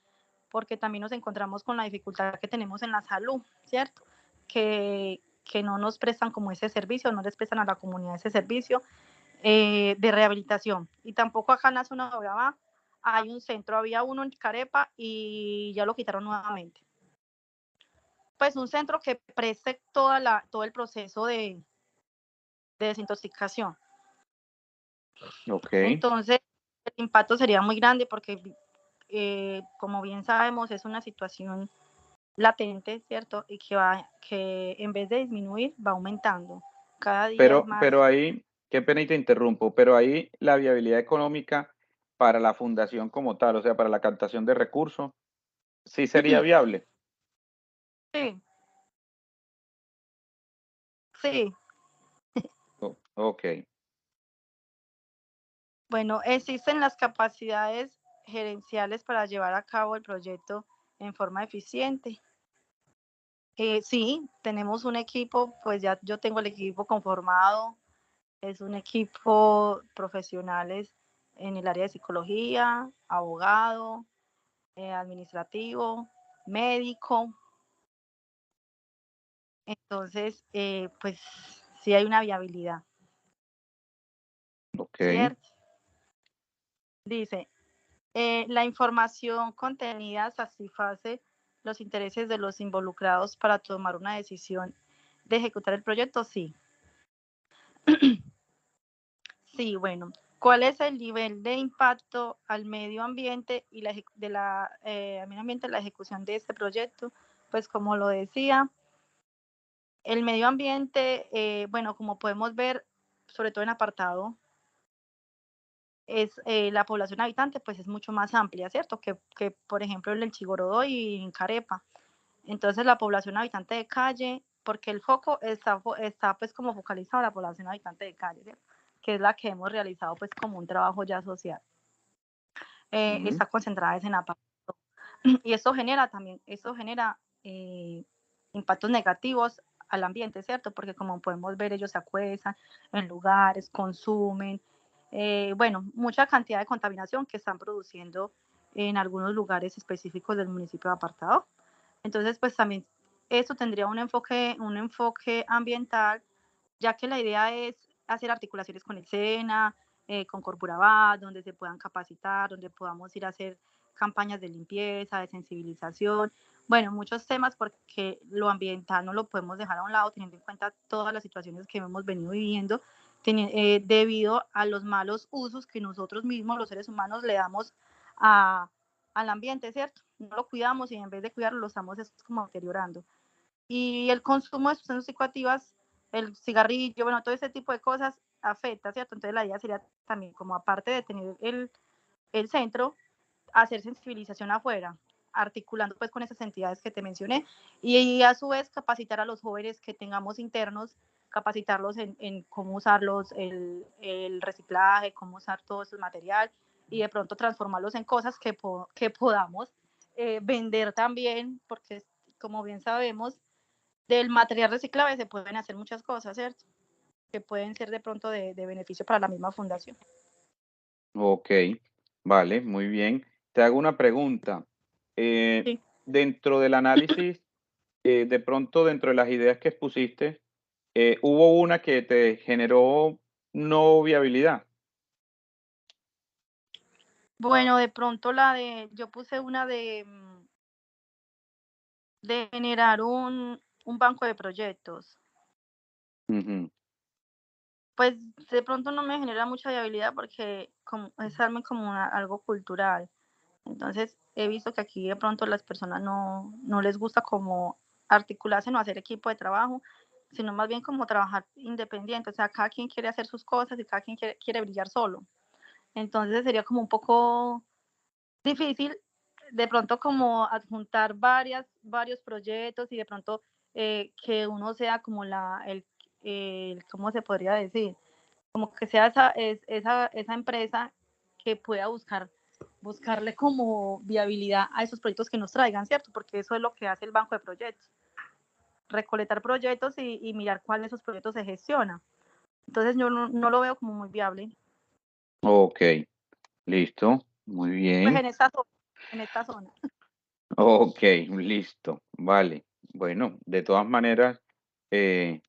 porque también nos encontramos con la dificultad que tenemos en la salud, ¿cierto? Que no nos prestan como ese servicio, no les prestan a la comunidad ese servicio de rehabilitación. Y tampoco acá en la zona de Urabá hay un centro, había uno en Carepa y ya lo quitaron nuevamente. Pues un centro que preste todo el proceso de desintoxicación. Ok. Entonces, el impacto sería muy grande porque, como bien sabemos, es una situación latente, ¿cierto? Y que en vez de disminuir, va aumentando. Cada día es más. Pero ahí, qué pena y te interrumpo, pero ahí la viabilidad económica para la fundación como tal, o sea, para la captación de recursos, sí sería viable. Sí, sí. Ok. Bueno, existen las capacidades gerenciales para llevar a cabo el proyecto en forma eficiente. Sí, tenemos un equipo, pues ya yo tengo el equipo conformado, es un equipo profesionales en el área de psicología, abogado, administrativo, médico. Entonces, pues sí hay una viabilidad, Ok. ¿cierto? Dice, la información contenida satisface los intereses de los involucrados para tomar una decisión de ejecutar el proyecto, sí. Sí, bueno, ¿cuál es el nivel de impacto al medio ambiente y la ejecución de este proyecto? Pues como lo decía, el medio ambiente, bueno, como podemos ver, sobre todo en apartado, es la población habitante, pues es mucho más amplia, ¿cierto? Que por ejemplo, en el Chigorodó y en Carepa. Entonces, la población habitante de calle, porque el foco está pues como focalizado a la población habitante de calle, ¿cierto? Que es la que hemos realizado pues como un trabajo ya social. Está concentrada en apartado. Y esto genera impactos negativos al ambiente, ¿cierto? Porque como podemos ver, ellos se acuestan en lugares, consumen, bueno, mucha cantidad de contaminación que están produciendo en algunos lugares específicos del municipio de Apartado. Entonces, pues también esto tendría un enfoque ambiental, ya que la idea es hacer articulaciones con el SENA, con Corporabad, donde se puedan capacitar, donde podamos ir a hacer campañas de limpieza, de sensibilización, bueno, muchos temas, porque lo ambiental no lo podemos dejar a un lado, teniendo en cuenta todas las situaciones que hemos venido viviendo, debido a los malos usos que nosotros mismos, los seres humanos, le damos al ambiente, ¿cierto? No lo cuidamos y en vez de cuidarlo lo estamos como deteriorando. Y el consumo de sustancias psicoactivas, el cigarrillo, bueno, todo ese tipo de cosas afecta, ¿cierto? Entonces la idea sería también, como aparte de tener el centro, hacer sensibilización afuera, articulando pues con esas entidades que te mencioné, y a su vez capacitar a los jóvenes que tengamos internos, capacitarlos en cómo usar el reciclaje, cómo usar todo ese material, y de pronto transformarlos en cosas que podamos vender también, porque como bien sabemos, del material reciclable se pueden hacer muchas cosas, ¿cierto? Que pueden ser de pronto de beneficio para la misma fundación. Ok. Vale, muy bien. Te hago una pregunta. Sí. Dentro del análisis, de pronto dentro de las ideas que expusiste, ¿hubo una que te generó no viabilidad? Bueno, de pronto yo puse una de generar un banco de proyectos. Ujú. Pues de pronto no me genera mucha viabilidad porque es como algo cultural. Entonces he visto que aquí de pronto las personas no les gusta como articularse, no hacer equipo de trabajo, sino más bien como trabajar independiente. O sea, cada quien quiere hacer sus cosas y cada quien quiere brillar solo. Entonces sería como un poco difícil de pronto como adjuntar varios proyectos y de pronto que uno sea como ¿cómo se podría decir? Como que sea esa empresa que pueda buscarle como viabilidad a esos proyectos que nos traigan, ¿cierto? Porque eso es lo que hace el banco de proyectos, recolectar proyectos y mirar cuál de esos proyectos se gestiona. Entonces yo no lo veo como muy viable. Ok, listo, muy Pues bien. en esta zona. Ok, listo, vale. Bueno, de todas maneras, eh,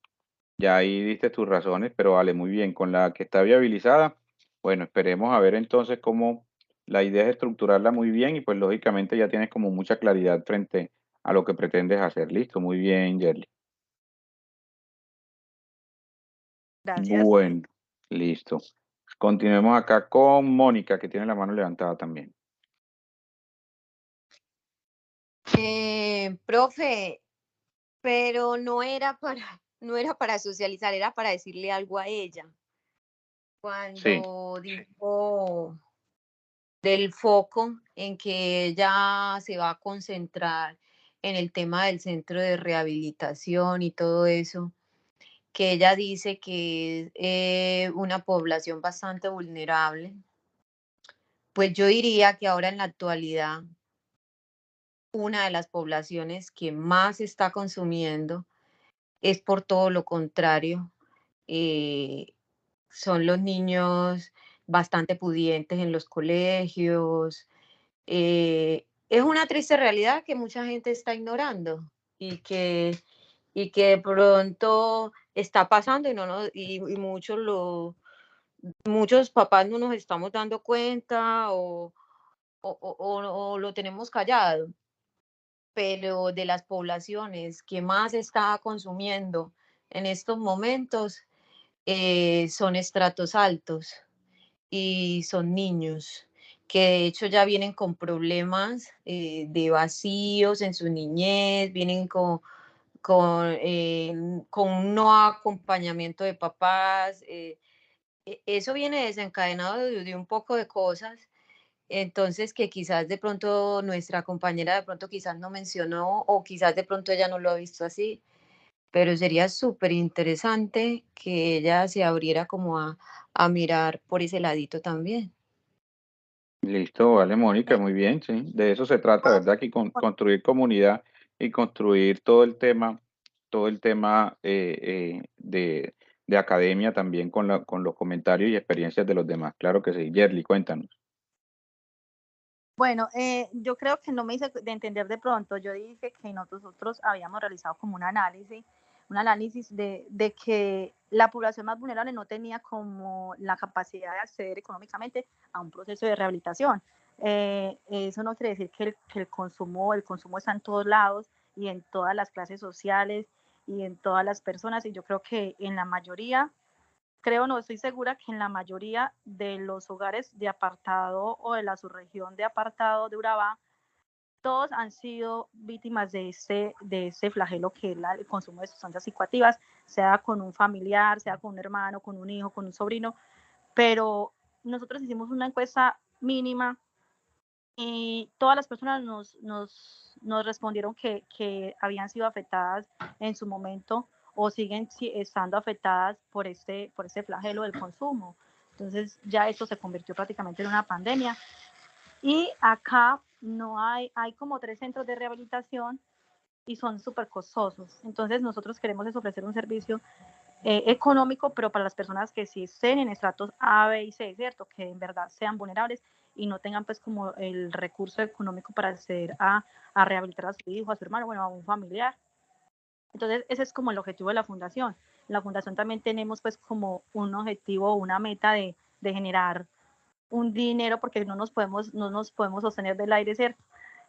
ya ahí diste tus razones, pero vale, muy bien. Con la que está viabilizada, bueno, esperemos a ver entonces cómo la idea es estructurarla muy bien y pues lógicamente ya tienes como mucha claridad frente a lo que pretendes hacer. Listo, muy bien, Yerly. Gracias. Bueno, listo. Continuemos acá con Mónica, que tiene la mano levantada también. Profe, pero no era para socializar, era para decirle algo a ella. Sí, Cuando dijo del foco en que ella se va a concentrar en el tema del centro de rehabilitación y todo eso, que ella dice que es una población bastante vulnerable, pues yo diría que ahora en la actualidad una de las poblaciones que más está consumiendo es por todo lo contrario, eh, son los niños bastante pudientes en los colegios. Es una triste realidad que mucha gente está ignorando y que de pronto está pasando y, no nos- y muchos papás no nos estamos dando cuenta o lo tenemos callado, pero de las poblaciones que más está consumiendo en estos momentos son estratos altos y son niños que de hecho ya vienen con problemas de vacíos en su niñez, vienen con un no acompañamiento de papás. Eso viene desencadenado de un poco de cosas, entonces que quizás de pronto nuestra compañera de pronto quizás no mencionó o quizás de pronto ella no lo ha visto así, pero sería súper interesante que ella se abriera como a mirar por ese ladito también. listo, vale, Mónica, Eh, muy bien, sí. De eso se trata, puedo- ¿verdad? Que construir comunidad y construir todo el tema de academia también con los comentarios y experiencias de los demás. Claro que sí. Yerly, cuéntanos. Bueno, yo creo que no me hice de entender de pronto. Yo dije que nosotros habíamos realizado como un análisis de que la población más vulnerable no tenía como la capacidad de acceder económicamente a un proceso de rehabilitación. Eso no quiere decir que el consumo está en todos lados y en todas las clases sociales y en todas las personas. Y yo creo que en la mayoría, no estoy segura que en la mayoría de los hogares de apartado o de la subregión de apartado de Urabá, todos han sido víctimas de este flagelo que es el consumo de sustancias psicoactivas, sea con un familiar, sea con un hermano, con un hijo, con un sobrino, pero nosotros hicimos una encuesta mínima y todas las personas nos respondieron que habían sido afectadas en su momento o siguen estando afectadas por este flagelo del consumo. Entonces ya esto se convirtió prácticamente en una pandemia y acá no hay como 3 centros de rehabilitación y son súper costosos. Entonces nosotros queremos ofrecer un servicio económico, pero para las personas que sí estén en estratos A, B y C, ¿cierto? Que en verdad sean vulnerables y no tengan pues como el recurso económico para acceder a rehabilitar a su hijo, a su hermano, bueno, a un familiar. Entonces ese es como el objetivo de la fundación. En la fundación también tenemos pues como un objetivo, una meta de generar un dinero porque no nos podemos sostener del aire, ¿cierto?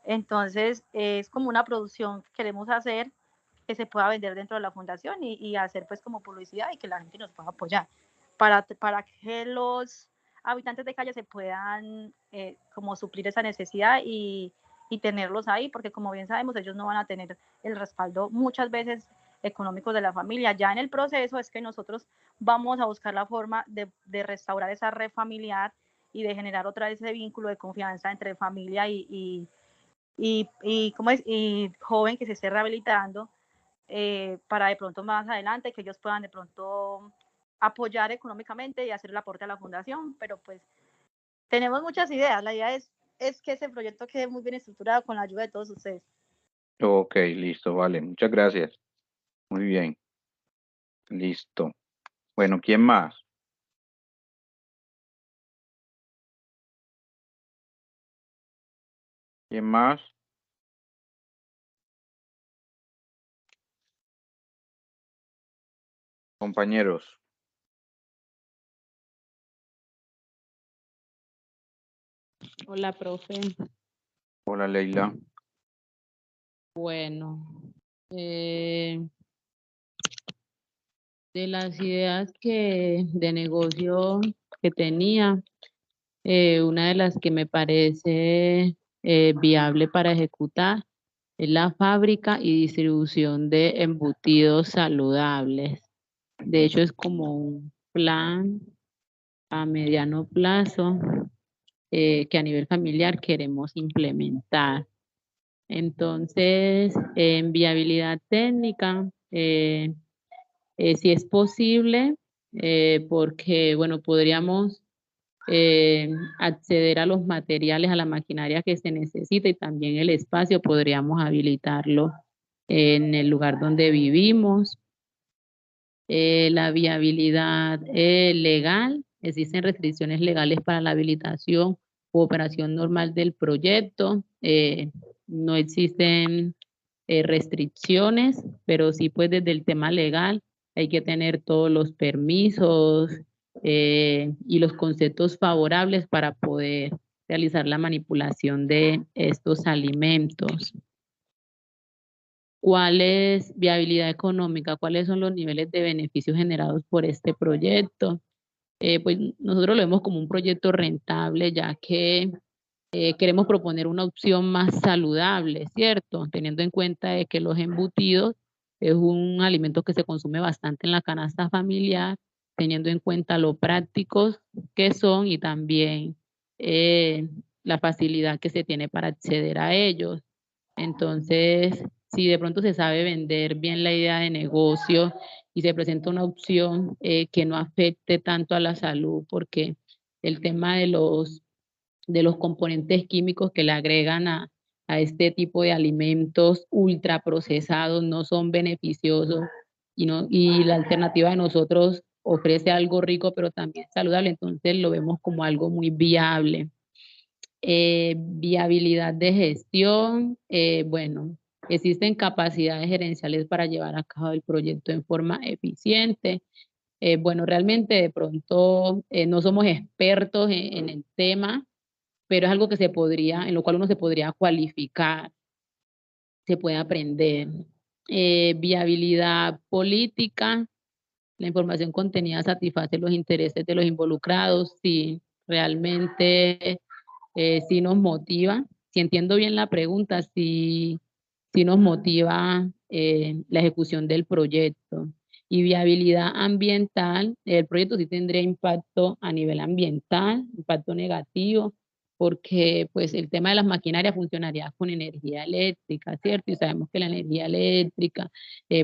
Entonces, es como una producción que queremos hacer que se pueda vender dentro de la fundación y hacer pues como publicidad y que la gente nos pueda apoyar para que los habitantes de calle se puedan como suplir esa necesidad y tenerlos ahí, porque como bien sabemos, ellos no van a tener el respaldo muchas veces económico de la familia. Ya en el proceso es que nosotros vamos a buscar la forma de restaurar esa red familiar y de generar otra vez ese vínculo de confianza entre familia y joven que se esté rehabilitando, para de pronto más adelante que ellos puedan de pronto apoyar económicamente y hacer el aporte a la fundación, pero pues tenemos muchas ideas. La idea es que ese proyecto quede muy bien estructurado con la ayuda de todos ustedes. Ok, listo, vale, muchas gracias. Muy bien, listo. Bueno, ¿quién más? ¿Quién más? Compañeros. Hola, profe. Hola, Leila. Bueno, de las ideas de negocio que tenía, una de las que me parece viable para ejecutar es la fábrica y distribución de embutidos saludables. De hecho, es como un plan a mediano plazo que a nivel familiar queremos implementar. Entonces, en viabilidad técnica, si es posible, porque, bueno, podríamos acceder a los materiales, a la maquinaria que se necesita y también el espacio, podríamos habilitarlo en el lugar donde vivimos. La viabilidad legal, existen restricciones legales para la habilitación u operación normal del proyecto. No existen restricciones, pero sí pues desde el tema legal hay que tener todos los permisos y los conceptos favorables para poder realizar la manipulación de estos alimentos. ¿Cuál es viabilidad económica? ¿Cuáles son los niveles de beneficios generados por este proyecto? Pues nosotros lo vemos como un proyecto rentable, ya que queremos proponer una opción más saludable, ¿cierto? Teniendo en cuenta de que los embutidos es un alimento que se consume bastante en la canasta familiar, teniendo en cuenta lo prácticos que son y también la facilidad que se tiene para acceder a ellos. Entonces, si de pronto se sabe vender bien la idea de negocio y se presenta una opción que no afecte tanto a la salud, porque el tema de los componentes químicos que le agregan a este tipo de alimentos ultraprocesados no son beneficiosos y la alternativa de nosotros ofrece algo rico pero también saludable, entonces lo vemos como algo muy viable. Viabilidad de gestión, bueno, existen capacidades gerenciales para llevar a cabo el proyecto en forma eficiente. Bueno, realmente de pronto no somos expertos en el tema, pero es algo que se podría, en lo cual uno se podría cualificar, se puede aprender. Viabilidad política, la información contenida satisface los intereses de los involucrados, si realmente sí nos motiva, si entiendo bien la pregunta, si nos motiva la ejecución del proyecto. Y viabilidad ambiental, el proyecto sí tendría impacto a nivel ambiental, impacto negativo, porque pues el tema de las maquinarias funcionaría con energía eléctrica, ¿cierto? Y sabemos que la energía eléctrica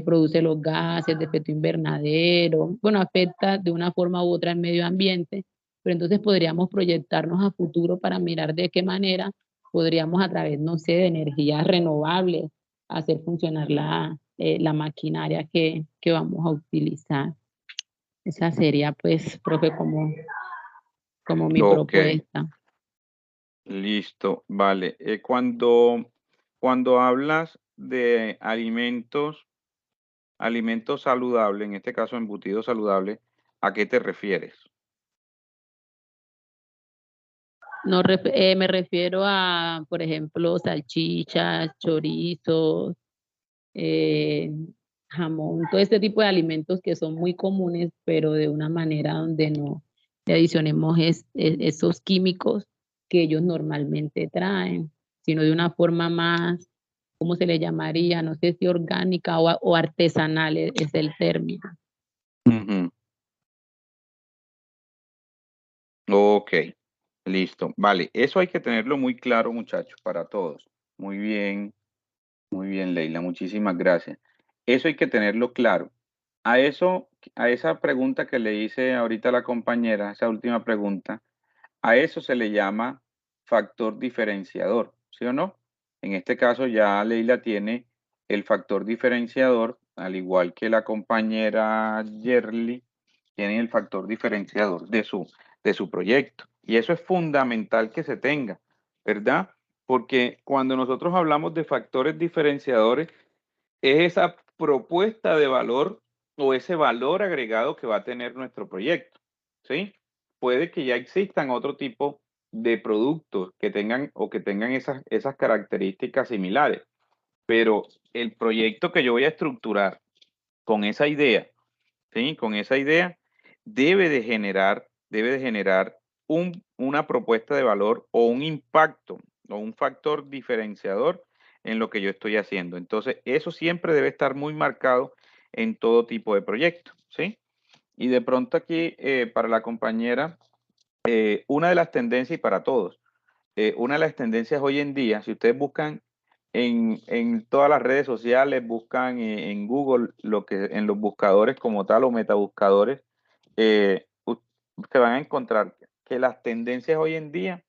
produce los gases de efecto invernadero, bueno, afecta de una forma u otra al medio ambiente, pero entonces podríamos proyectarnos a futuro para mirar de qué manera podríamos a través, no sé, de energías renovables hacer funcionar la maquinaria que vamos a utilizar. Esa sería pues, profe, como mi Ok, propuesta. listo, vale. Cuando hablas de alimentos saludables, en este caso embutidos saludables, ¿a qué te refieres? No, me refiero a, por ejemplo, salchichas, chorizos, eh, jamón, todo este tipo de alimentos que son muy comunes, pero de una manera donde no le adicionemos esos químicos que ellos normalmente traen, sino de una forma más, ¿cómo se le llamaría? No sé si orgánica o artesanal es el término. Ujú. Ok, listo. Vale, eso hay que tenerlo muy claro, muchachos, para todos. Muy bien, Leila, muchísimas gracias. Eso hay que tenerlo claro. A eso, a esa pregunta que le hice ahorita a la compañera, esa última pregunta, a eso se le llama factor diferenciador, ¿sí o no? En este caso ya Leila tiene el factor diferenciador, al igual que la compañera Yerly, tiene el factor diferenciador de su proyecto. Y eso es fundamental que se tenga, ¿verdad? Porque cuando nosotros hablamos de factores diferenciadores, es esa propuesta de valor o ese valor agregado que va a tener nuestro proyecto, ¿sí? Puede que ya existan otro tipo de productos que tengan o que tengan esas características similares, pero el proyecto que yo voy a estructurar con esa idea, ¿sí? Con esa idea debe de generar una propuesta de valor o un impacto o un factor diferenciador en lo que yo estoy haciendo. Entonces, eso siempre debe estar muy marcado en todo tipo de proyecto, ¿sí? Y de pronto aquí, para la compañera, una de las tendencias y para todos, una de las tendencias hoy en día, si ustedes buscan en todas las redes sociales, buscan en Google, lo que en los buscadores como tal o metabuscadores, se van a encontrar que las tendencias hoy en día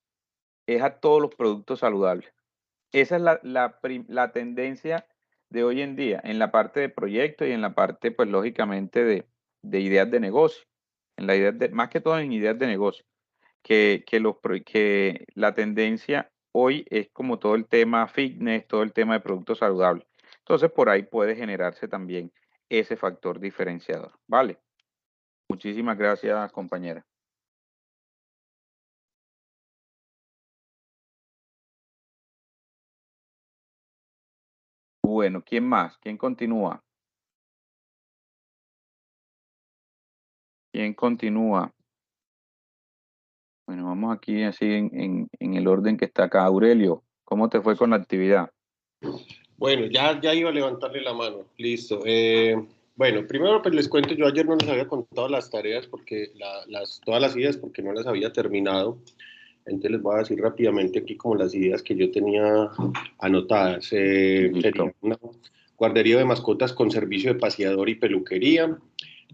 es a todos los productos saludables. Esa es la tendencia de hoy en día, en la parte de proyectos y en la parte, pues lógicamente, de ideas de negocio, en la idea más que todo en ideas de negocio que la tendencia hoy es como todo el tema fitness, todo el tema de productos saludables. Entonces, por ahí puede generarse también ese factor diferenciador. ¿Vale? Muchísimas gracias, compañera. Bueno, ¿quién más? ¿Quién continúa? ¿Quién continúa? Bueno, vamos aquí así en el orden que está acá. Aurelio, ¿cómo te fue con la actividad? Bueno, ya iba a levantarle la mano. Listo. Bueno, primero pues les cuento, yo ayer no les había contado las tareas porque todas las ideas porque no las había terminado. Entonces les voy a decir rápidamente aquí como las ideas que yo tenía anotadas. Sería una guardería de mascotas con servicio de paseador y peluquería,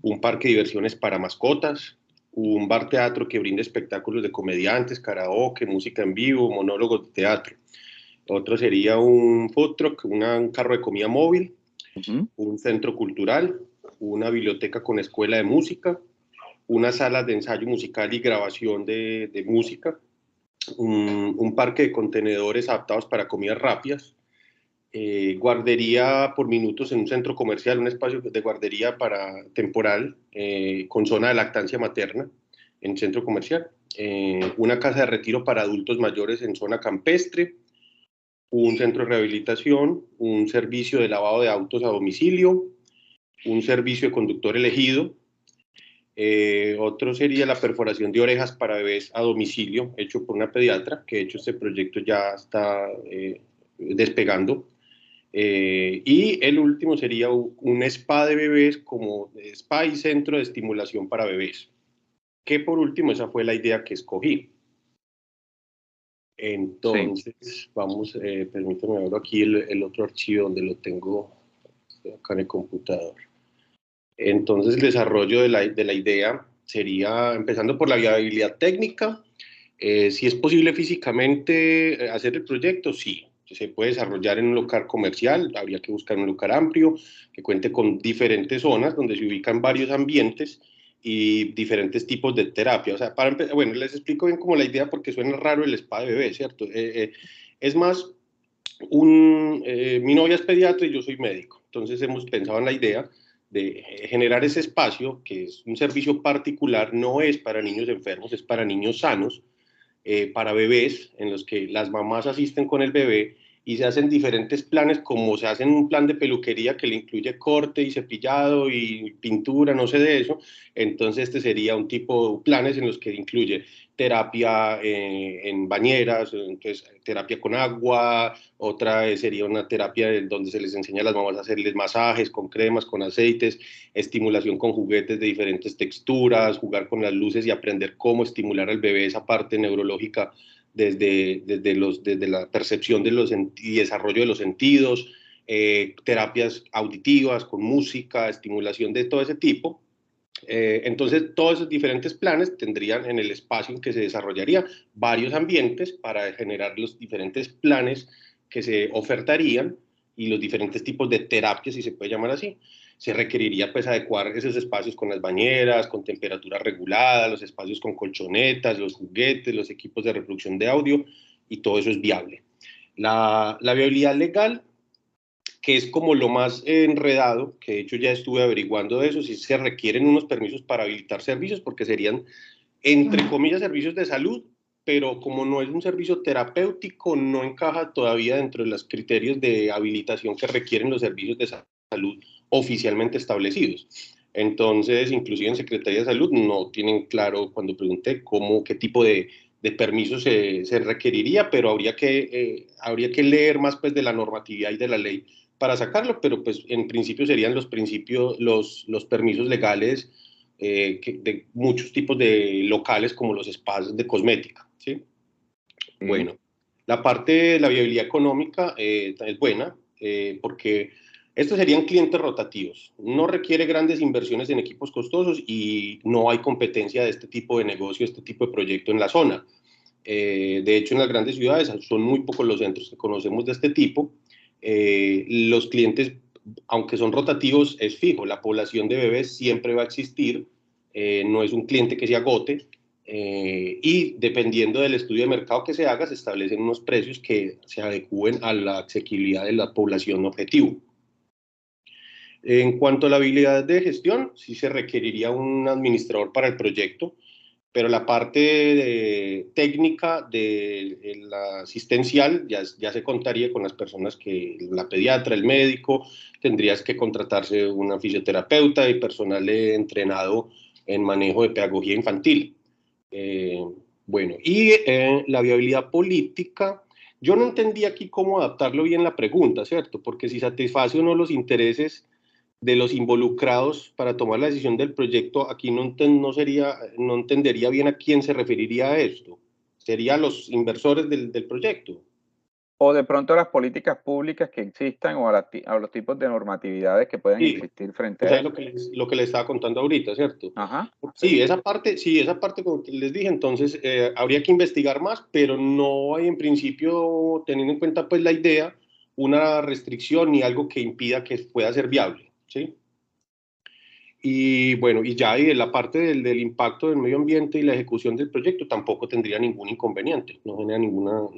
un parque de diversiones para mascotas, un bar teatro que brinde espectáculos de comediantes, karaoke, música en vivo, monólogos de teatro. Otro sería un food truck, un carro de comida móvil, un centro cultural, una biblioteca con escuela de música, unas salas de ensayo musical y grabación de música, un parque de contenedores adaptados para comidas rápidas, guardería por minutos en un centro comercial, un espacio de guardería para temporal con zona de lactancia materna en centro comercial, una casa de retiro para adultos mayores en zona campestre, un centro de rehabilitación, un servicio de lavado de autos a domicilio, un servicio de conductor elegido. Otro sería la perforación de orejas para bebés a domicilio, hecho por una pediatra, que de hecho este proyecto ya está despegando. Y el último sería un spa de bebés como spa y centro de estimulación para bebés, que por último esa fue la idea que escogí. Entonces, sí. Vamos, permítame ver aquí el otro archivo donde lo tengo acá en el computador. Entonces, el desarrollo de la idea sería, empezando por la viabilidad técnica, si es posible físicamente hacer el proyecto, sí. Se puede desarrollar en un local comercial, habría que buscar un local amplio, que cuente con diferentes zonas donde se ubican varios ambientes y diferentes tipos de terapia. O sea, bueno, les explico bien como la idea porque suena raro el spa de bebé, ¿cierto? Es más, mi novia es pediatra y yo soy médico, entonces hemos pensado en la idea de generar ese espacio, que es un servicio particular, no es para niños enfermos, es para niños sanos, para bebés, en los que las mamás asisten con el bebé y se hacen diferentes planes, como se hace un plan de peluquería que le incluye corte y cepillado y pintura, no sé de eso. Entonces este sería un tipo de planes en los que incluye terapia en bañeras, entonces terapia con agua, otra sería una terapia donde se les enseña a las mamás a hacerles masajes con cremas, con aceites, estimulación con juguetes de diferentes texturas, jugar con las luces y aprender cómo estimular al bebé esa parte neurológica desde la percepción de y desarrollo de los sentidos, terapias auditivas con música, estimulación de todo ese tipo. Entonces, todos esos diferentes planes tendrían en el espacio en que se desarrollaría varios ambientes para generar los diferentes planes que se ofertarían y los diferentes tipos de terapias, si se puede llamar así. Se requeriría pues adecuar esos espacios con las bañeras, con temperatura regulada, los espacios con colchonetas, los juguetes, los equipos de reproducción de audio, y todo eso es viable. La viabilidad legal, que es como lo más enredado, que de hecho ya estuve averiguando de eso, si se requieren unos permisos para habilitar servicios, porque serían, entre comillas, servicios de salud, pero como no es un servicio terapéutico, no encaja todavía dentro de los criterios de habilitación que requieren los servicios de salud oficialmente establecidos. Entonces, inclusive en Secretaría de Salud no tienen claro, cuando pregunté qué tipo de permiso se requeriría, pero habría que leer más pues, de la normatividad y de la ley para sacarlo, pero pues en principio serían los permisos legales de muchos tipos de locales como los spas de cosmética, ¿sí? Sí. Bueno, la parte de la viabilidad económica es buena porque estos serían clientes rotativos, no requiere grandes inversiones en equipos costosos y no hay competencia de este tipo de negocio, este tipo de proyecto en la zona. De hecho, en las grandes ciudades son muy pocos los centros que conocemos de este tipo. Los clientes, aunque son rotativos, es fijo. La población de bebés siempre va a existir. No es un cliente que se agote. Y dependiendo del estudio de mercado que se haga, se establecen unos precios que se adecúen a la asequibilidad de la población objetivo. En cuanto a la habilidad de gestión, sí se requeriría un administrador para el proyecto, pero la parte técnica de la asistencial ya se contaría con las personas la pediatra, el médico, tendrías que contratarse una fisioterapeuta y personal entrenado en manejo de pedagogía infantil. Bueno, y la viabilidad política, yo no entendí aquí cómo adaptarlo bien la pregunta, ¿cierto? Porque si satisface o no los intereses de los involucrados para tomar la decisión del proyecto, aquí no entendería bien a quién se referiría a esto. ¿Sería a los inversores del proyecto? O de pronto las políticas públicas que existan o a los tipos de normatividades que puedan Sí, existir frente o a sea, eso. lo que les estaba contando ahorita, ¿cierto? Ajá. Sí, esa parte, como les dije, entonces habría que investigar más, pero no hay en principio, teniendo en cuenta pues la idea, una restricción ni algo que impida que pueda ser viable, ¿sí? Y bueno, y ya y la parte del impacto del medio ambiente y la ejecución del proyecto tampoco tendría ningún inconveniente, no genera ninguna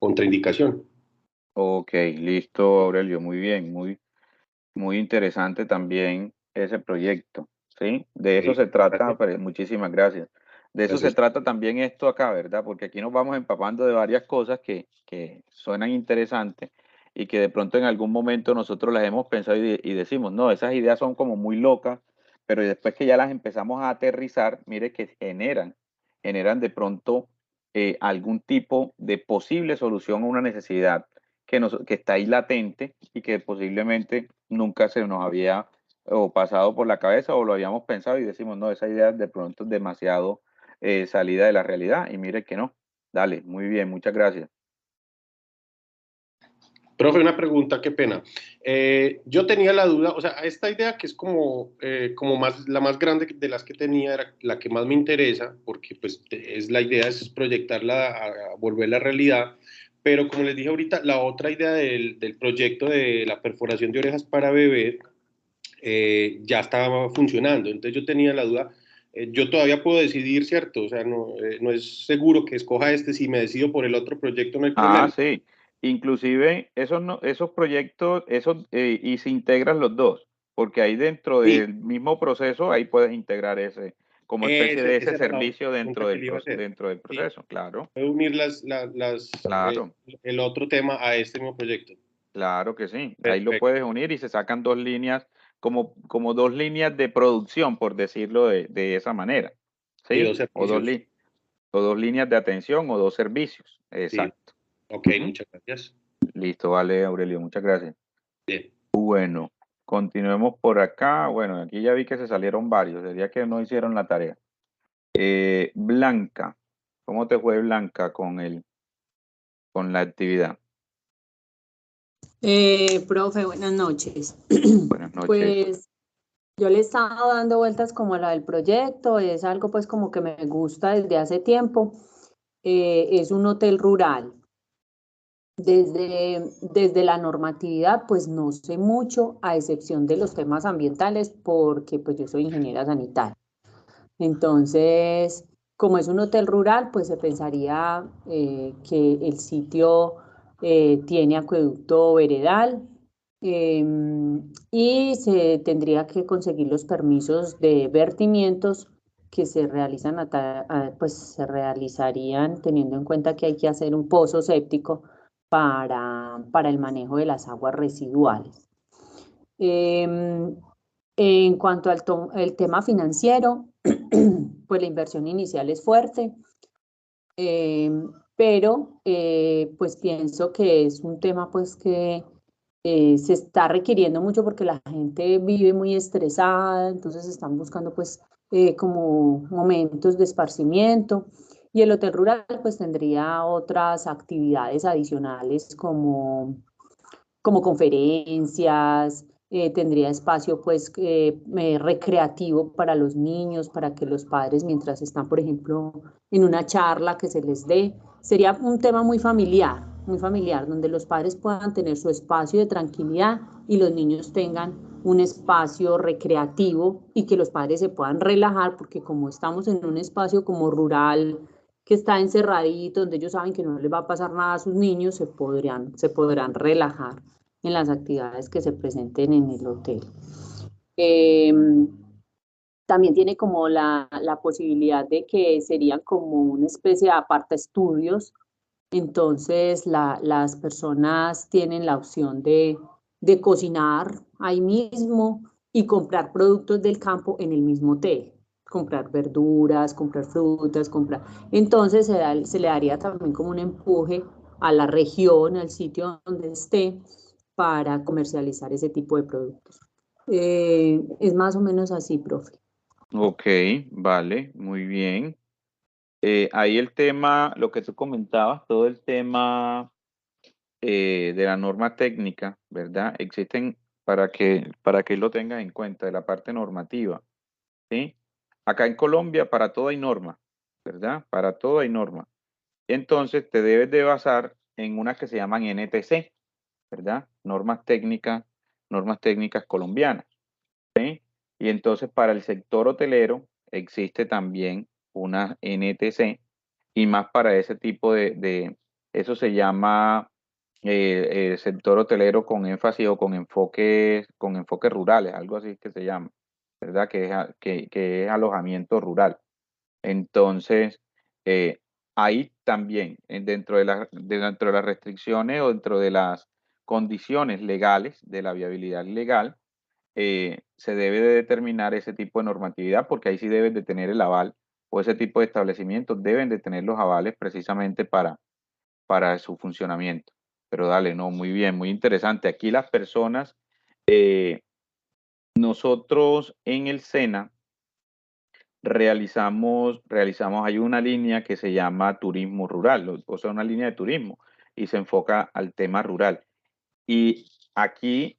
contraindicación. Ok, listo, Aurelio, muy bien, muy interesante también ese proyecto, ¿sí? De eso Sí, se trata, gracias. pero muchísimas gracias. De eso se Gracias. trata también esto acá, ¿verdad? Porque aquí nos vamos empapando de varias cosas que suenan interesantes y que de pronto en algún momento nosotros las hemos pensado y decimos, no, esas ideas son como muy locas, pero después que ya las empezamos a aterrizar, mire que generan de pronto algún tipo de posible solución a una necesidad que está ahí latente y que posiblemente nunca se nos había o pasado por la cabeza o lo habíamos pensado y decimos, no, esa idea de pronto es demasiado salida de la realidad y mire que no. Dale, muy bien, muchas gracias. Profe, una pregunta, qué pena. Yo tenía la duda, o sea, esta idea que es como la más grande de las que tenía, era la que más me interesa, porque pues es la idea es proyectarla a volverla realidad, pero como les dije ahorita, la otra idea del proyecto de la perforación de orejas para bebé ya estaba funcionando, entonces yo tenía la duda, yo todavía puedo decidir, ¿cierto? O sea, no es seguro que escoja este, si me decido por el otro proyecto no hay Ah, problema. sí. Inclusive esos proyectos, y se integran los dos, porque ahí dentro Sí, del mismo proceso, ahí puedes integrar ese como especie de ese esa era la servicio pregunta que le iba a hacer. dentro del Sí, proceso, claro, puede unir claro, el otro tema a este mismo proyecto. claro que sí. Ahí lo Perfecto. puedes unir y se sacan 2 líneas, como 2 líneas de producción, por decirlo de esa manera, Y dos ¿sí? O 2 servicios. líneas de atención o 2 servicios, Sí. exacto. Ok, Ujú. muchas gracias. Listo, vale, Aurelio, muchas gracias. Bien. Bueno, continuemos por acá. Bueno, aquí ya vi que se salieron varios, sería que no hicieron la tarea. Blanca, ¿cómo te fue Blanca con la actividad? Profe, buenas noches. Buenas noches. Pues yo le he estado dando vueltas como a la del proyecto, es algo pues como que me gusta desde hace tiempo. Es un hotel rural. Desde la normatividad, pues no sé mucho, a excepción de los temas ambientales, porque pues yo soy ingeniera sanitaria. Entonces, como es un hotel rural, pues se pensaría que el sitio tiene acueducto veredal, y se tendría que conseguir los permisos de vertimientos que se realizan, pues se realizarían teniendo en cuenta que hay que hacer un pozo séptico para el manejo de las aguas residuales. En cuanto el tema financiero, pues la inversión inicial es fuerte, pero pues pienso que es un tema pues que se está requiriendo mucho porque la gente vive muy estresada, entonces están buscando pues como momentos de esparcimiento. Y el hotel rural pues tendría otras actividades adicionales como conferencias, tendría espacio pues recreativo para los niños, para que los padres mientras están, por ejemplo, en una charla que se les dé, sería un tema muy familiar, donde los padres puedan tener su espacio de tranquilidad y los niños tengan un espacio recreativo y que los padres se puedan relajar, porque como estamos en un espacio como rural, que está encerradito, donde ellos saben que no les va a pasar nada a sus niños, se podrán relajar en las actividades que se presenten en el hotel. También tiene como la posibilidad de que serían como una especie de aparta estudios, entonces las personas tienen la opción de cocinar ahí mismo y comprar productos del campo en el mismo hotel, comprar verduras, comprar frutas, Entonces se le daría también como un empuje a la región, al sitio donde esté, para comercializar ese tipo de productos. Es más o menos así, profe. Ok, vale, muy bien. Ahí el tema, lo que tú comentabas, todo el tema de la norma técnica, ¿verdad? Existen para que lo tengas en cuenta de la parte normativa, ¿sí? Acá en Colombia para todo hay norma, ¿verdad? Para todo hay norma. Entonces te debes de basar en unas que se llaman NTC, ¿verdad? Normas técnicas colombianas, ¿sí? Y entonces para el sector hotelero existe también una NTC y más para ese tipo eso se llama sector hotelero con énfasis o con enfoques rurales, algo así que se llama, ¿verdad? Que es alojamiento rural. Entonces, ahí también, dentro de las restricciones o dentro de las condiciones legales de la viabilidad legal, se debe de determinar ese tipo de normatividad porque ahí sí deben de tener el aval o ese tipo de establecimientos deben de tener los avales precisamente para su funcionamiento. Pero dale, no, muy bien, muy interesante. Aquí las personas, nosotros en el SENA hay una línea que se llama turismo rural, o sea, una línea de turismo y se enfoca al tema rural. Y aquí,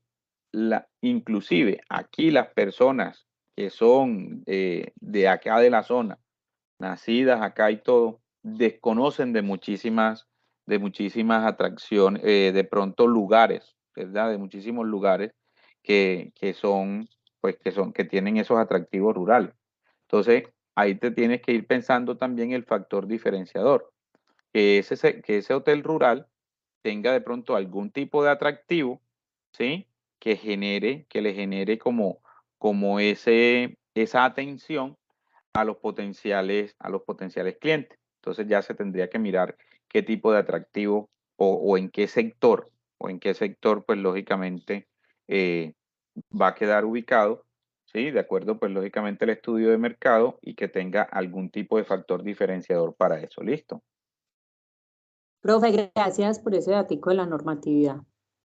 inclusive aquí las personas que son de acá de la zona, nacidas acá y todo, desconocen de muchísimas atracciones, de pronto lugares, ¿verdad? De muchísimos lugares que tienen esos atractivos rurales. Entonces, ahí te tienes que ir pensando también el factor diferenciador, que ese hotel rural tenga de pronto algún tipo de atractivo, ¿sí? Que le genere como esa atención a los potenciales clientes. Entonces ya se tendría que mirar qué tipo de atractivo o en qué sector, pues lógicamente va a quedar ubicado, ¿sí? De acuerdo, pues lógicamente el estudio de mercado y que tenga algún tipo de factor diferenciador para eso. ¿Listo? Profe, gracias por ese datico de la normatividad.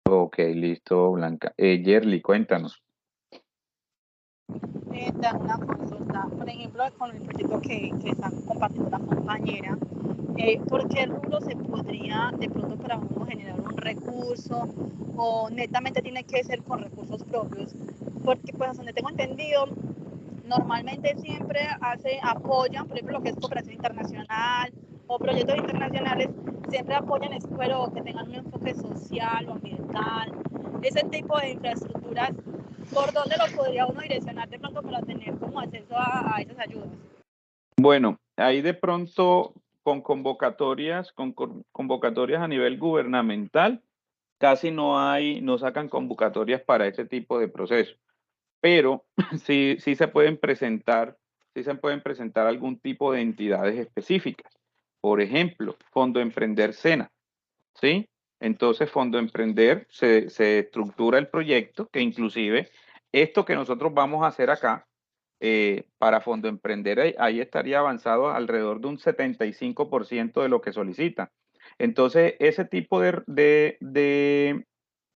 Ok, listo, Blanca. Yerly, cuéntanos. Te hago una consulta, por ejemplo, con el proyecto que está compartiendo la compañera, ¿por qué rubro se podría de pronto para uno generar un recurso o netamente tiene que ser con recursos propios? Porque pues donde tengo entendido, normalmente siempre apoyan, por ejemplo, lo que es cooperación internacional o proyectos internacionales, siempre apoyan, pero que tengan un enfoque social o ambiental, ese tipo de infraestructuras. ¿Por dónde lo podría uno direccionar de pronto para tener como acceso a esas ayudas? Bueno, ahí de pronto con convocatorias a nivel gubernamental, casi no sacan convocatorias para ese tipo de procesos, pero sí se pueden presentar algún tipo de entidades específicas. Por ejemplo, Fondo Emprender Sena, ¿sí? Entonces, Fondo Emprender se estructura el proyecto, que inclusive esto que nosotros vamos a hacer acá, para Fondo Emprender, ahí estaría avanzado alrededor de un 75% de lo que solicita. Entonces, ese tipo de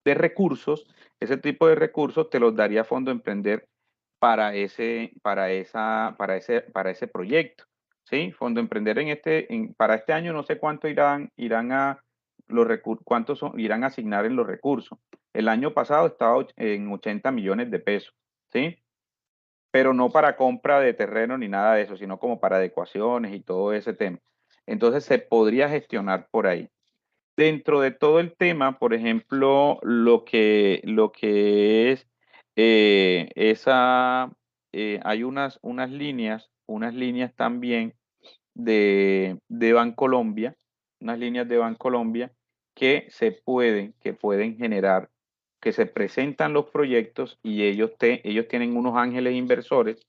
recursos, te los daría Fondo Emprender para ese proyecto. ¿Sí? Fondo Emprender para este año no sé cuánto irán a irán a asignar en los recursos. El año pasado estaba en 80 millones de pesos, ¿sí? Pero no para compra de terreno ni nada de eso, sino como para adecuaciones y todo ese tema. Entonces se podría gestionar por ahí. Dentro de todo el tema, por ejemplo, lo que es hay unas líneas también de Bancolombia, unas líneas de Bancolombia que pueden generar, que se presentan los proyectos y ellos tienen unos ángeles inversores,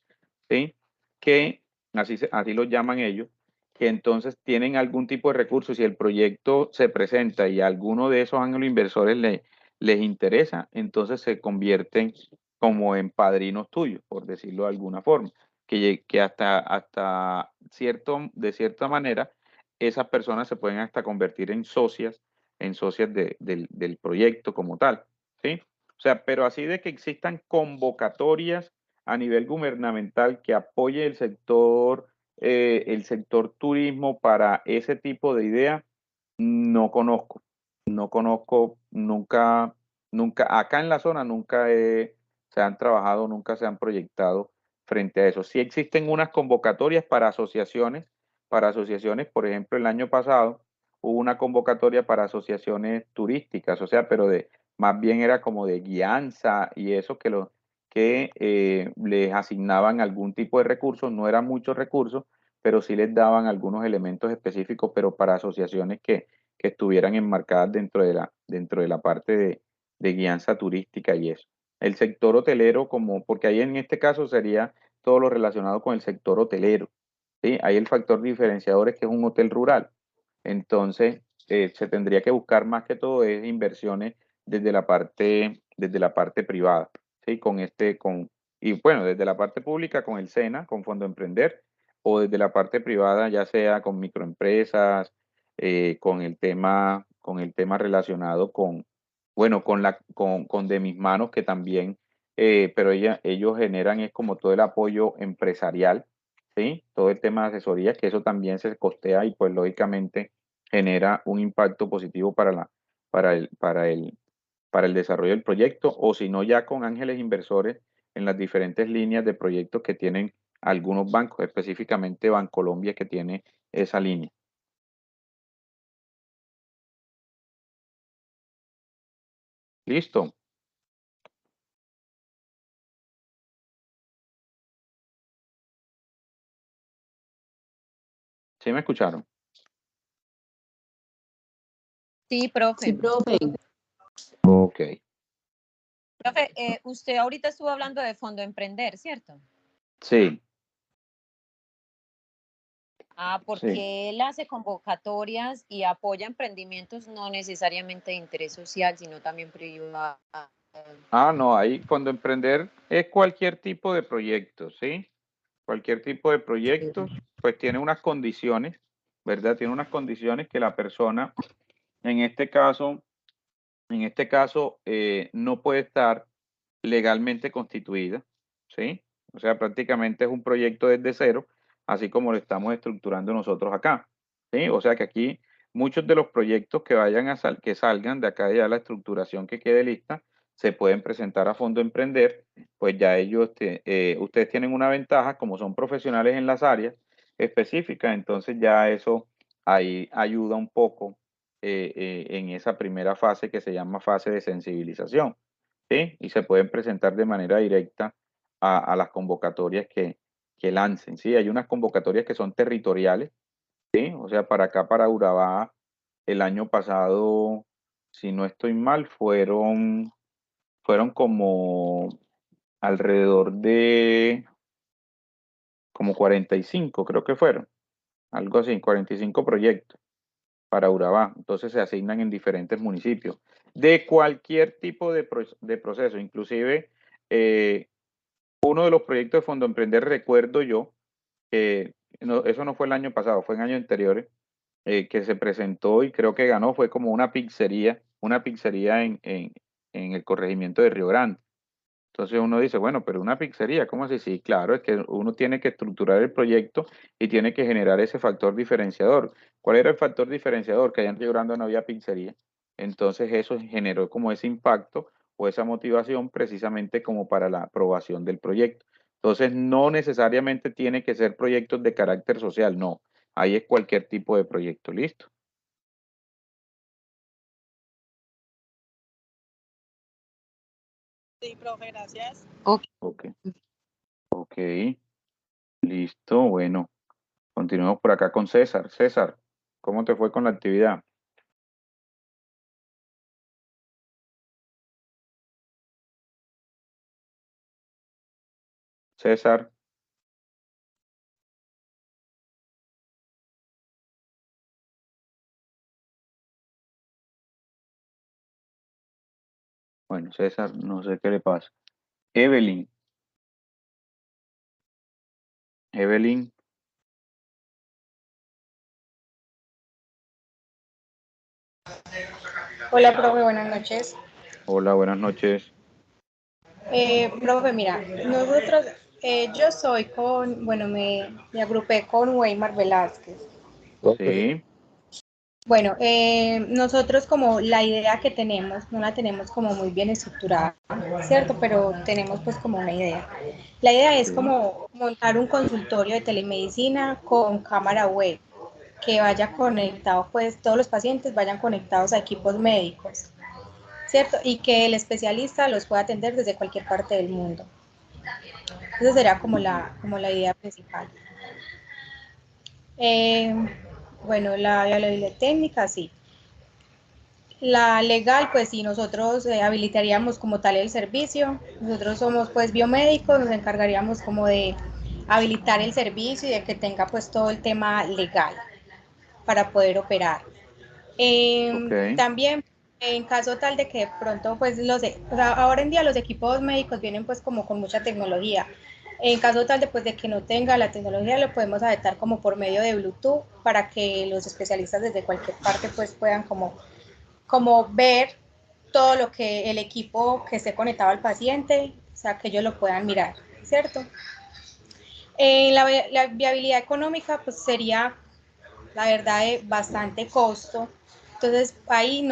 ¿sí? Que así los llaman ellos, que entonces tienen algún tipo de recursos. Si el proyecto se presenta y a alguno de esos ángeles inversores les interesa, entonces se convierten como en padrinos tuyos, por decirlo de alguna forma, que hasta de cierta manera, esas personas se pueden hasta convertir en socias del proyecto como tal, ¿sí? O sea, pero así de que existan convocatorias a nivel gubernamental que apoye el sector turismo para ese tipo de idea, no conozco, nunca, acá en la zona se han trabajado, nunca se han proyectado frente a eso. Sí existen unas convocatorias para asociaciones, por ejemplo, el año pasado hubo una convocatoria para asociaciones turísticas, o sea, pero más bien era como de guianza y eso que les asignaban algún tipo de recursos, no eran muchos recursos, pero sí les daban algunos elementos específicos, pero para asociaciones que estuvieran enmarcadas dentro de la parte de guianza turística y eso. El sector hotelero, porque ahí en este caso sería todo lo relacionado con el sector hotelero, ¿sí? Ahí el factor diferenciador es que es un hotel rural. Entonces, se tendría que buscar más que todo es inversiones desde la parte privada, ¿sí? Y bueno, desde la parte pública con el SENA, con Fondo Emprender, o desde la parte privada, ya sea con microempresas, con el tema relacionado bueno, con De Mis Manos, que también, pero ellos generan es como todo el apoyo empresarial, ¿sí? Todo el tema de asesoría, que eso también se costea y pues lógicamente genera un impacto positivo para el desarrollo del proyecto, o si no ya con ángeles inversores en las diferentes líneas de proyectos que tienen algunos bancos, específicamente Bancolombia, que tiene esa línea. Listo. ¿Sí me escucharon? Sí, profe. Sí, profe. Ok. Profe, usted ahorita estuvo hablando de Fondo Emprender, ¿cierto? Sí. Ah, porque él hace convocatorias y apoya emprendimientos no necesariamente de interés social, sino también privado. Ah, no, ahí Fondo Emprender es cualquier tipo de proyecto, ¿sí? Cualquier tipo de proyectos, pues tiene unas condiciones, ¿verdad? Tiene unas condiciones que la persona, en este caso, no puede estar legalmente constituida, ¿sí? O sea, prácticamente es un proyecto desde cero, así como lo estamos estructurando nosotros acá, ¿sí? O sea que aquí muchos de los proyectos que vayan que salgan de acá ya la estructuración que quede lista, se pueden presentar a Fondo Emprender, pues ya ellos, ustedes tienen una ventaja, como son profesionales en las áreas específicas, entonces ya eso ahí ayuda un poco en esa primera fase que se llama fase de sensibilización, ¿sí? Y se pueden presentar de manera directa a las convocatorias que lancen, ¿sí? Hay unas convocatorias que son territoriales, ¿sí? O sea, para acá, para Urabá, el año pasado, si no estoy mal, fueron como alrededor de como 45, creo que fueron, algo así, 45 proyectos para Urabá. Entonces se asignan en diferentes municipios de cualquier tipo de proceso, inclusive uno de los proyectos de Fondo Emprender, recuerdo yo, que eso no fue el año pasado, fue en años anteriores, que se presentó y creo que ganó, fue como una pizzería en el corregimiento de Río Grande. Entonces uno dice, bueno, pero una pizzería, ¿cómo así? Sí, claro, es que uno tiene que estructurar el proyecto y tiene que generar ese factor diferenciador. ¿Cuál era el factor diferenciador? Que allá en Río Grande no había pizzería. Entonces eso generó como ese impacto o esa motivación precisamente como para la aprobación del proyecto. Entonces no necesariamente tiene que ser proyectos de carácter social, no. Ahí es cualquier tipo de proyecto, listo. Sí, profe, gracias. Ok, ok, listo, bueno. Continuamos por acá con César. César, ¿cómo te fue con la actividad? César, bueno, César, no sé qué le pasa. Evelyn, Evelyn, Hola, profe, buenas noches. hola, buenas noches. Profe, mira, nosotros, yo soy bueno, me agrupé con Weimar Velázquez. Sí, Bueno, nosotros como la idea que tenemos, no la tenemos como muy bien estructurada, ¿cierto? Pero tenemos pues como una idea. La idea es sí, como montar un consultorio de telemedicina con cámara web, que vaya conectado, pues todos los pacientes vayan conectados a equipos médicos, ¿cierto? Y que el especialista los pueda atender desde cualquier parte del mundo. Esa sería como la idea principal. Eh, bueno, la viabilidad técnica, sí. La legal, pues sí, nosotros habilitaríamos como tal el servicio. Nosotros somos pues biomédicos, nos encargaríamos como de habilitar el servicio y de que tenga pues todo el tema legal para poder operar. ok, También en caso tal de que de pronto pues o sea, ahora en día los equipos médicos vienen pues como con mucha tecnología. En caso tal de pues de que no tenga la tecnología lo podemos adaptar como por medio de Bluetooth para que los especialistas desde cualquier parte pues puedan como ver todo lo que el equipo que esté conectado al paciente, o sea, que ellos lo puedan mirar, ¿cierto? La viabilidad económica pues sería, la verdad, de bastante costo. Entonces ahí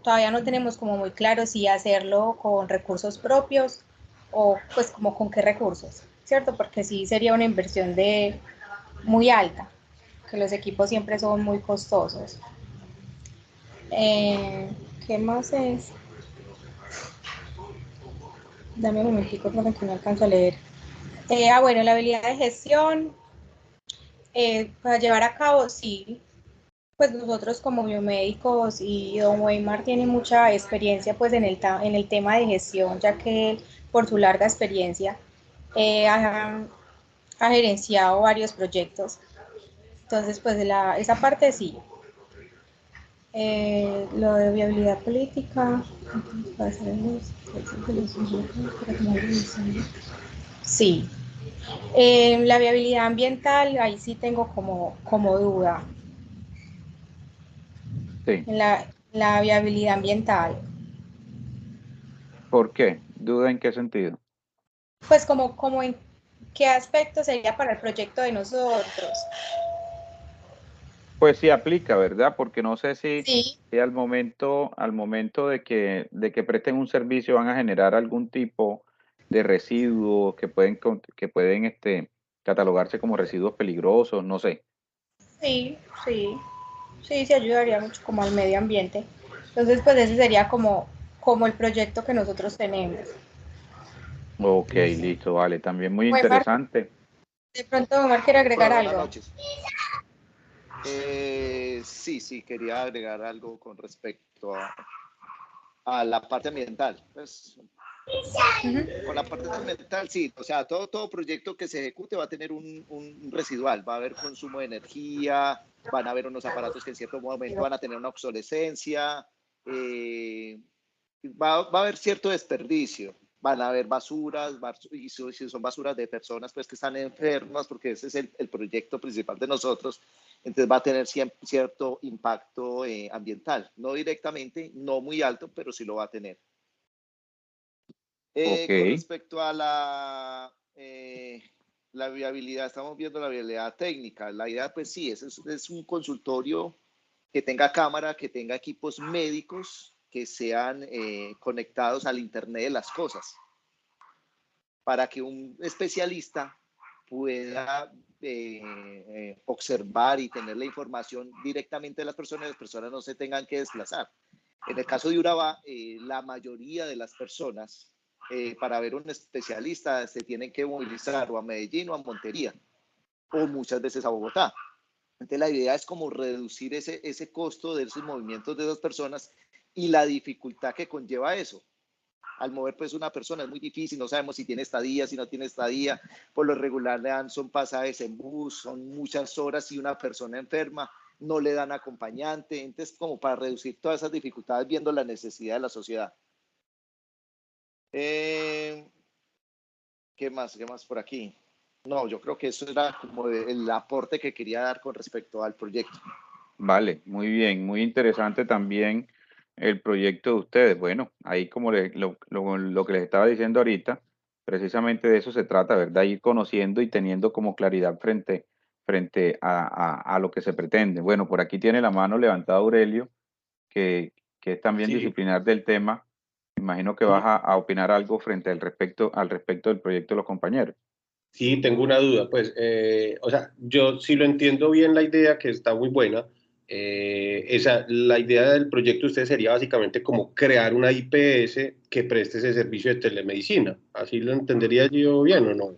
todavía no tenemos como muy claro si hacerlo con recursos propios o pues como con qué recursos, ¿cierto? Porque sí sería una inversión muy alta, que los equipos siempre son muy costosos. Eh, ¿Qué más es? Dame un momentico porque no alcanzo a leer. Bueno, la habilidad de gestión, para llevar a cabo, sí, pues nosotros como biomédicos y don Weimar tiene mucha experiencia pues en el tema de gestión, ya que él, por su larga experiencia ha gerenciado varios proyectos. Entonces, pues esa parte sí. Lo de viabilidad política, sí. La viabilidad ambiental, ahí sí tengo como duda. Sí. La viabilidad ambiental. ¿Por qué? ¿Duda en qué sentido? Pues como en qué aspecto sería para el proyecto de nosotros. Pues sí aplica, ¿verdad? Porque no sé Sí, si al momento de que presten un servicio van a generar algún tipo de residuos que pueden catalogarse como residuos peligrosos, no sé. sí, se ayudaría mucho como al medio ambiente. Entonces, pues ese sería como el proyecto que nosotros tenemos. Ok, listo, vale. También muy Omar, interesante. de pronto Omar quiere agregar Buenas algo. noches. Sí, quería agregar algo con respecto a la parte ambiental. Pues, con la parte ambiental, sí, o sea, todo proyecto que se ejecute va a tener un residual, va a haber consumo de energía, van a haber unos aparatos que en cierto momento van a tener una obsolescencia, va a haber cierto desperdicio, van a haber basuras, y si son basuras de personas pues que están enfermas, porque ese es el proyecto principal de nosotros, entonces va a tener cierto impacto ambiental, no directamente, no muy alto, pero sí lo va a tener. Ok, Con respecto a la viabilidad, estamos viendo la viabilidad técnica. La idea, pues sí, es un consultorio que tenga cámara, que tenga equipos médicos que sean conectados al Internet de las cosas, para que un especialista pueda observar y tener la información directamente de las personas no se tengan que desplazar. En el caso de Urabá, la mayoría de las personas para ver un especialista se tienen que movilizar o a Medellín o a Montería, o muchas veces a Bogotá. Entonces la idea es como reducir ese costo de esos movimientos de esas personas y la dificultad que conlleva eso. Al mover pues una persona es muy difícil, no sabemos si tiene estadía, si no tiene estadía, por lo regular le dan, son pasajes en bus, son muchas horas y una persona enferma, no le dan acompañante, entonces como para reducir todas esas dificultades viendo la necesidad de la sociedad. ¿Qué más por aquí? No, yo creo que eso era como el aporte que quería dar con respecto al proyecto. vale, muy bien, muy interesante también el proyecto de ustedes. Bueno, ahí como lo que les estaba diciendo ahorita, precisamente de eso se trata, ¿verdad? Ir conociendo y teniendo como claridad frente a lo que se pretende. Bueno, por aquí tiene la mano levantada Aurelio, que es también Sí, disciplinar del tema. Me imagino que vas sí, a opinar algo al respecto del proyecto de los compañeros. sí, tengo una duda, pues, o sea, yo sí lo entiendo bien la idea, que está muy buena. La idea del proyecto de usted sería básicamente como crear una IPS que preste ese servicio de telemedicina. ¿Así lo entendería yo bien o no?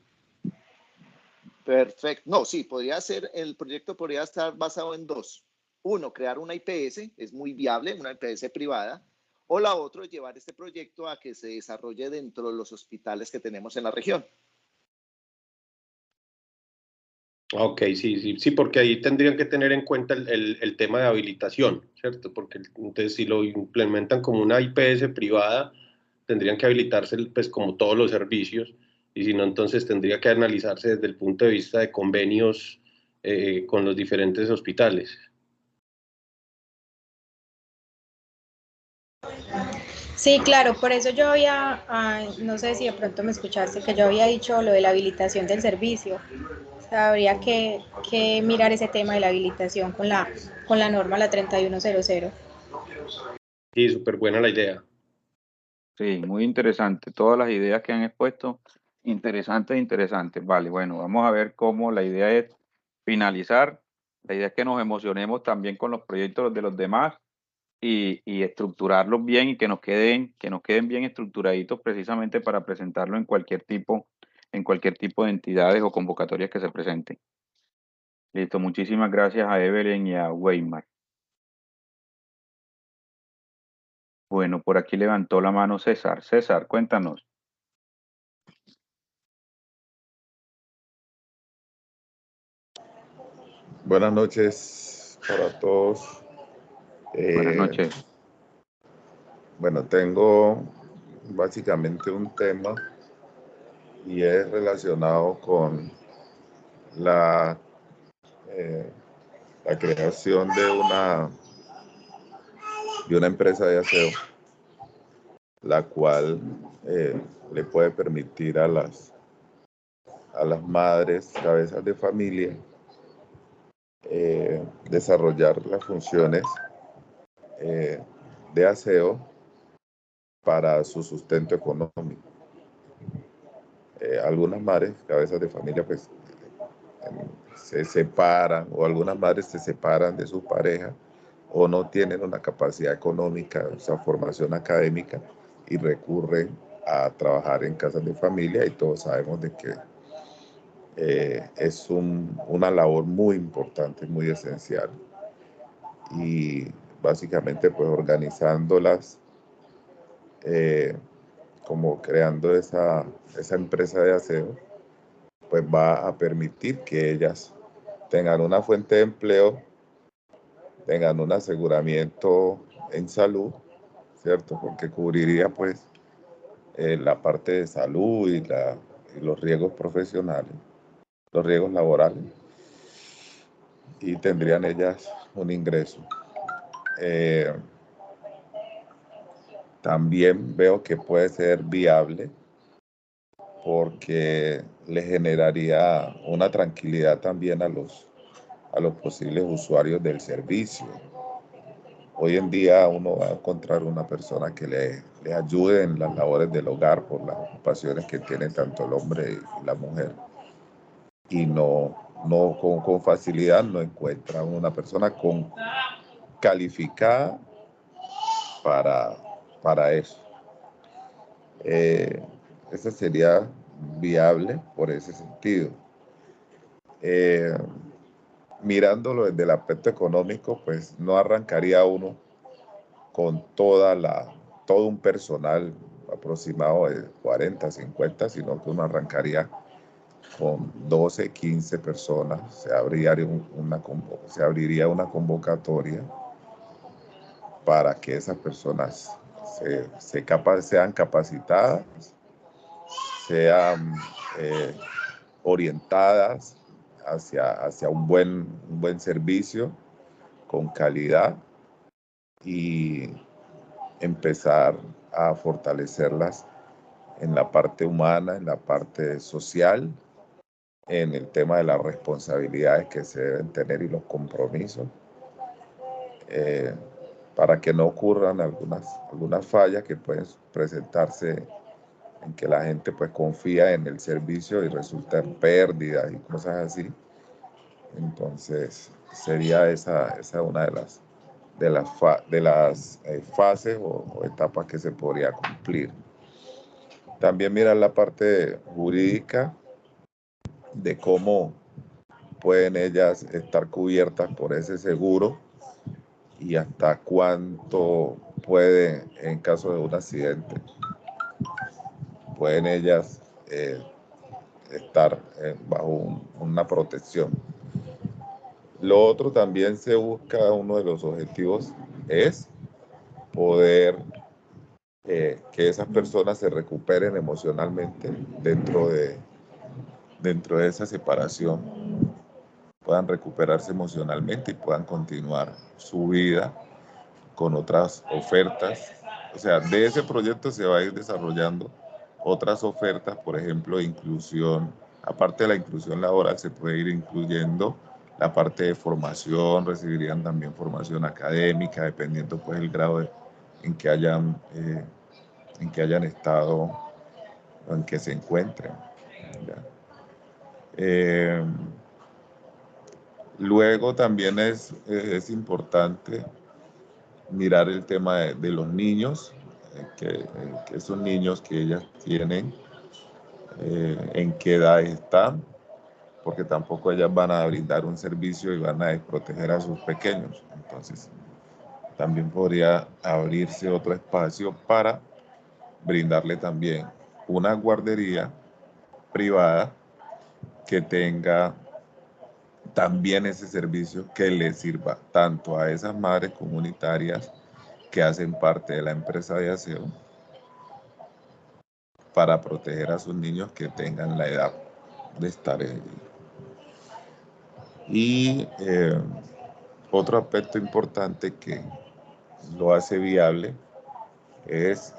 Perfecto. No, sí, el proyecto podría estar basado en dos. Uno, crear una IPS, es muy viable, una IPS privada, o la otra, llevar este proyecto a que se desarrolle dentro de los hospitales que tenemos en la región. Ok, sí, porque ahí tendrían que tener en cuenta el tema de habilitación, ¿cierto? Porque entonces si lo implementan como una IPS privada, tendrían que habilitarse pues como todos los servicios, y si no, entonces tendría que analizarse desde el punto de vista de convenios con los diferentes hospitales. Sí, claro, por eso yo no sé si de pronto me escuchaste, que yo había dicho lo de la habilitación del servicio. O sea, habría que mirar ese tema de la habilitación con la norma, la 3100. Sí, súper buena la idea. Sí, muy interesante. Todas las ideas que han expuesto, interesantes, interesantes. Vale, bueno, vamos a ver cómo la idea es finalizar. La idea es que nos emocionemos también con los proyectos de los demás y estructurarlos bien y que nos queden bien estructuraditos precisamente para presentarlo en cualquier tipo de entidades o convocatorias que se presenten. Listo, muchísimas gracias a Evelyn y a Weimar. Bueno, por aquí levantó la mano César. César, cuéntanos. Buenas noches para todos. Buenas noches. Bueno, tengo básicamente un tema y es relacionado con la creación de una empresa de aseo, la cual le puede permitir a las madres, cabezas de familia, desarrollar las funciones de aseo para su sustento económico. Algunas madres, cabezas de familia, pues se separan, o algunas madres se separan de su pareja o no tienen una capacidad económica, o sea, formación académica, y recurren a trabajar en casas de familia, y todos sabemos de que es una labor muy importante, muy esencial. Y básicamente pues organizándolas, como creando esa empresa de aseo, pues va a permitir que ellas tengan una fuente de empleo, tengan un aseguramiento en salud, ¿cierto? Porque cubriría pues la parte de salud y los riesgos profesionales, los riesgos laborales, y tendrían ellas un ingreso. También veo que puede ser viable porque le generaría una tranquilidad también a los posibles usuarios del servicio. Hoy en día uno va a encontrar una persona que le ayude en las labores del hogar por las ocupaciones que tiene tanto el hombre y la mujer. Y no con facilidad no encuentra una persona calificada para eso. Eso sería viable por ese sentido. Mirándolo desde el aspecto económico, pues no arrancaría uno con todo un personal aproximado de 40, 50, sino que uno arrancaría con 12, 15 personas. Se abriría una convocatoria para que esas personas sean capacitadas, sean orientadas hacia un buen servicio con calidad, y empezar a fortalecerlas en la parte humana, en la parte social, en el tema de las responsabilidades que se deben tener y los compromisos, para que no ocurran algunas fallas que pueden presentarse, en que la gente pues confía en el servicio y resultan pérdidas y cosas así. Entonces sería esa una de las fases o etapas que se podría cumplir. También mirar la parte jurídica de cómo pueden ellas estar cubiertas por ese seguro y hasta cuánto pueden, en caso de un accidente, pueden ellas estar bajo una protección. Lo otro también se busca, uno de los objetivos es poder que esas personas se recuperen emocionalmente dentro de esa separación, puedan recuperarse emocionalmente y puedan continuar su vida con otras ofertas. O sea, de ese proyecto se va a ir desarrollando otras ofertas, por ejemplo, inclusión. Aparte de la inclusión laboral, se puede ir incluyendo la parte de formación, recibirían también formación académica, dependiendo pues el grado en que hayan estado o en que se encuentren. Luego también es importante mirar el tema de los niños, que esos niños que ellas tienen, en qué edad están, porque tampoco ellas van a brindar un servicio y van a desproteger a sus pequeños. Entonces, también podría abrirse otro espacio para brindarle también una guardería privada que tenga también ese servicio que le sirva tanto a esas madres comunitarias que hacen parte de la empresa de aseo para proteger a sus niños que tengan la edad de estar en. Y otro aspecto importante que lo hace viable es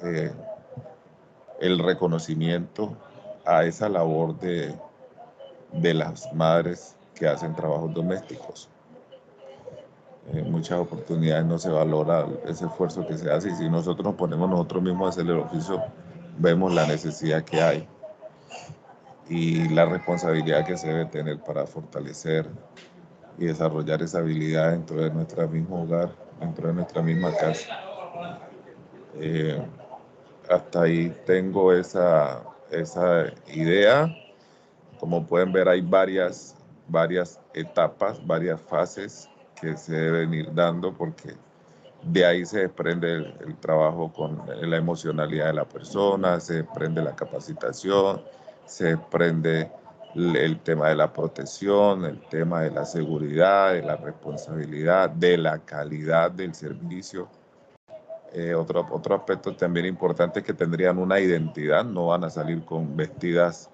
el reconocimiento a esa labor de las madres que hacen trabajos domésticos. En muchas oportunidades no se valora ese esfuerzo que se hace, y si nosotros nos ponemos nosotros mismos a hacer el oficio, vemos la necesidad que hay y la responsabilidad que se debe tener para fortalecer y desarrollar esa habilidad dentro de nuestro mismo hogar, dentro de nuestra misma casa. Hasta ahí tengo esa idea. Como pueden ver, hay varias etapas, varias fases que se deben ir dando, porque de ahí se desprende el trabajo con la emocionalidad de la persona, se desprende la capacitación, se desprende el tema de la protección, el tema de la seguridad, de la responsabilidad, de la calidad del servicio. Otro aspecto también importante es que tendrían una identidad, no van a salir con vestidas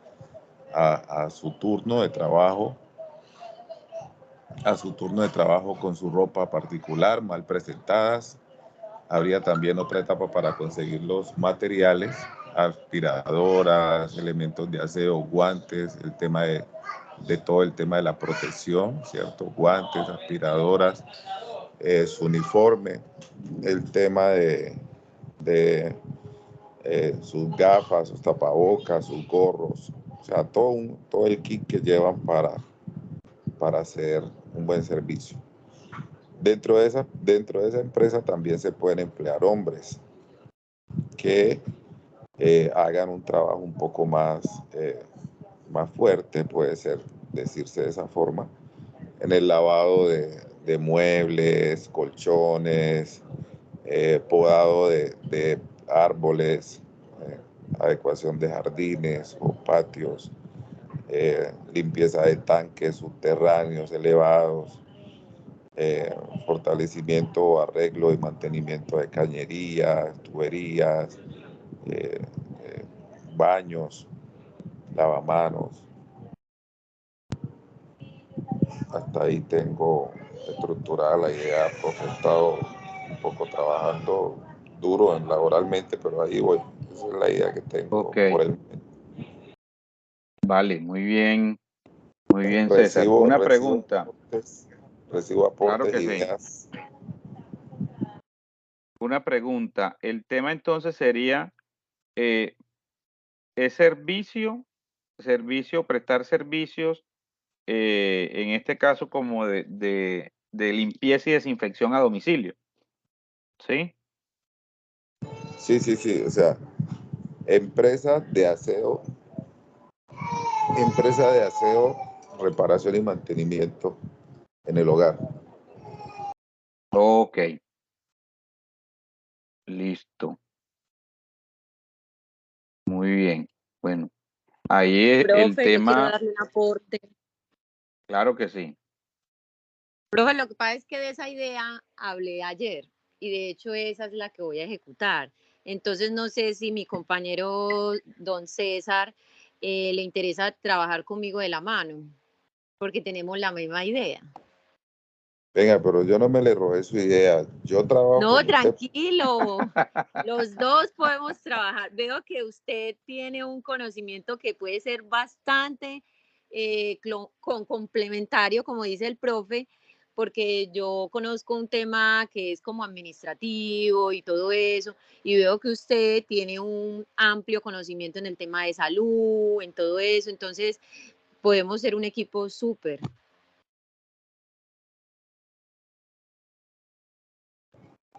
a su turno de trabajo, con su ropa particular, mal presentadas. Habría también otra etapa para conseguir los materiales, aspiradoras, elementos de aseo, guantes, el tema de todo el tema de la protección, ¿cierto? Guantes, aspiradoras, su uniforme, el tema de sus gafas, sus tapabocas, sus gorros, o sea, todo el kit que llevan para hacer un buen servicio. Dentro de esa empresa también se pueden emplear hombres que hagan un trabajo un poco más fuerte, puede decirse de esa forma, en el lavado de muebles, colchones, podado de árboles, adecuación de jardines o patios, limpieza de tanques subterráneos elevados, fortalecimiento, arreglo y mantenimiento de cañerías, tuberías, baños, lavamanos. Hasta ahí tengo estructurada la idea, porque he estado un poco trabajando duro laboralmente, pero ahí voy. Esa es la idea que tengo por el momento. Vale, muy bien, César. Una pregunta. Recibo aportes, claro que ideas. Sí. Una pregunta. El tema entonces sería, ¿es prestar servicios, en este caso como de limpieza y desinfección a domicilio? ¿Sí? Sí. O sea, empresa de aseo, reparación y mantenimiento en el hogar. Ok. Listo. Muy bien. Bueno, ahí es Profe, el tema. yo quiero darle un aporte. Claro que sí. Profe, lo que pasa es que de esa idea hablé ayer y de hecho esa es la que voy a ejecutar. Entonces no sé si mi compañero don César le interesa trabajar conmigo de la mano, porque tenemos la misma idea. Venga, pero yo no me le robé su idea. Yo trabajo. No, tranquilo. Los dos podemos trabajar. Veo que usted tiene un conocimiento que puede ser bastante complementario, como dice el profe, porque yo conozco un tema que es como administrativo y todo eso, y veo que usted tiene un amplio conocimiento en el tema de salud, en todo eso, entonces podemos ser un equipo súper.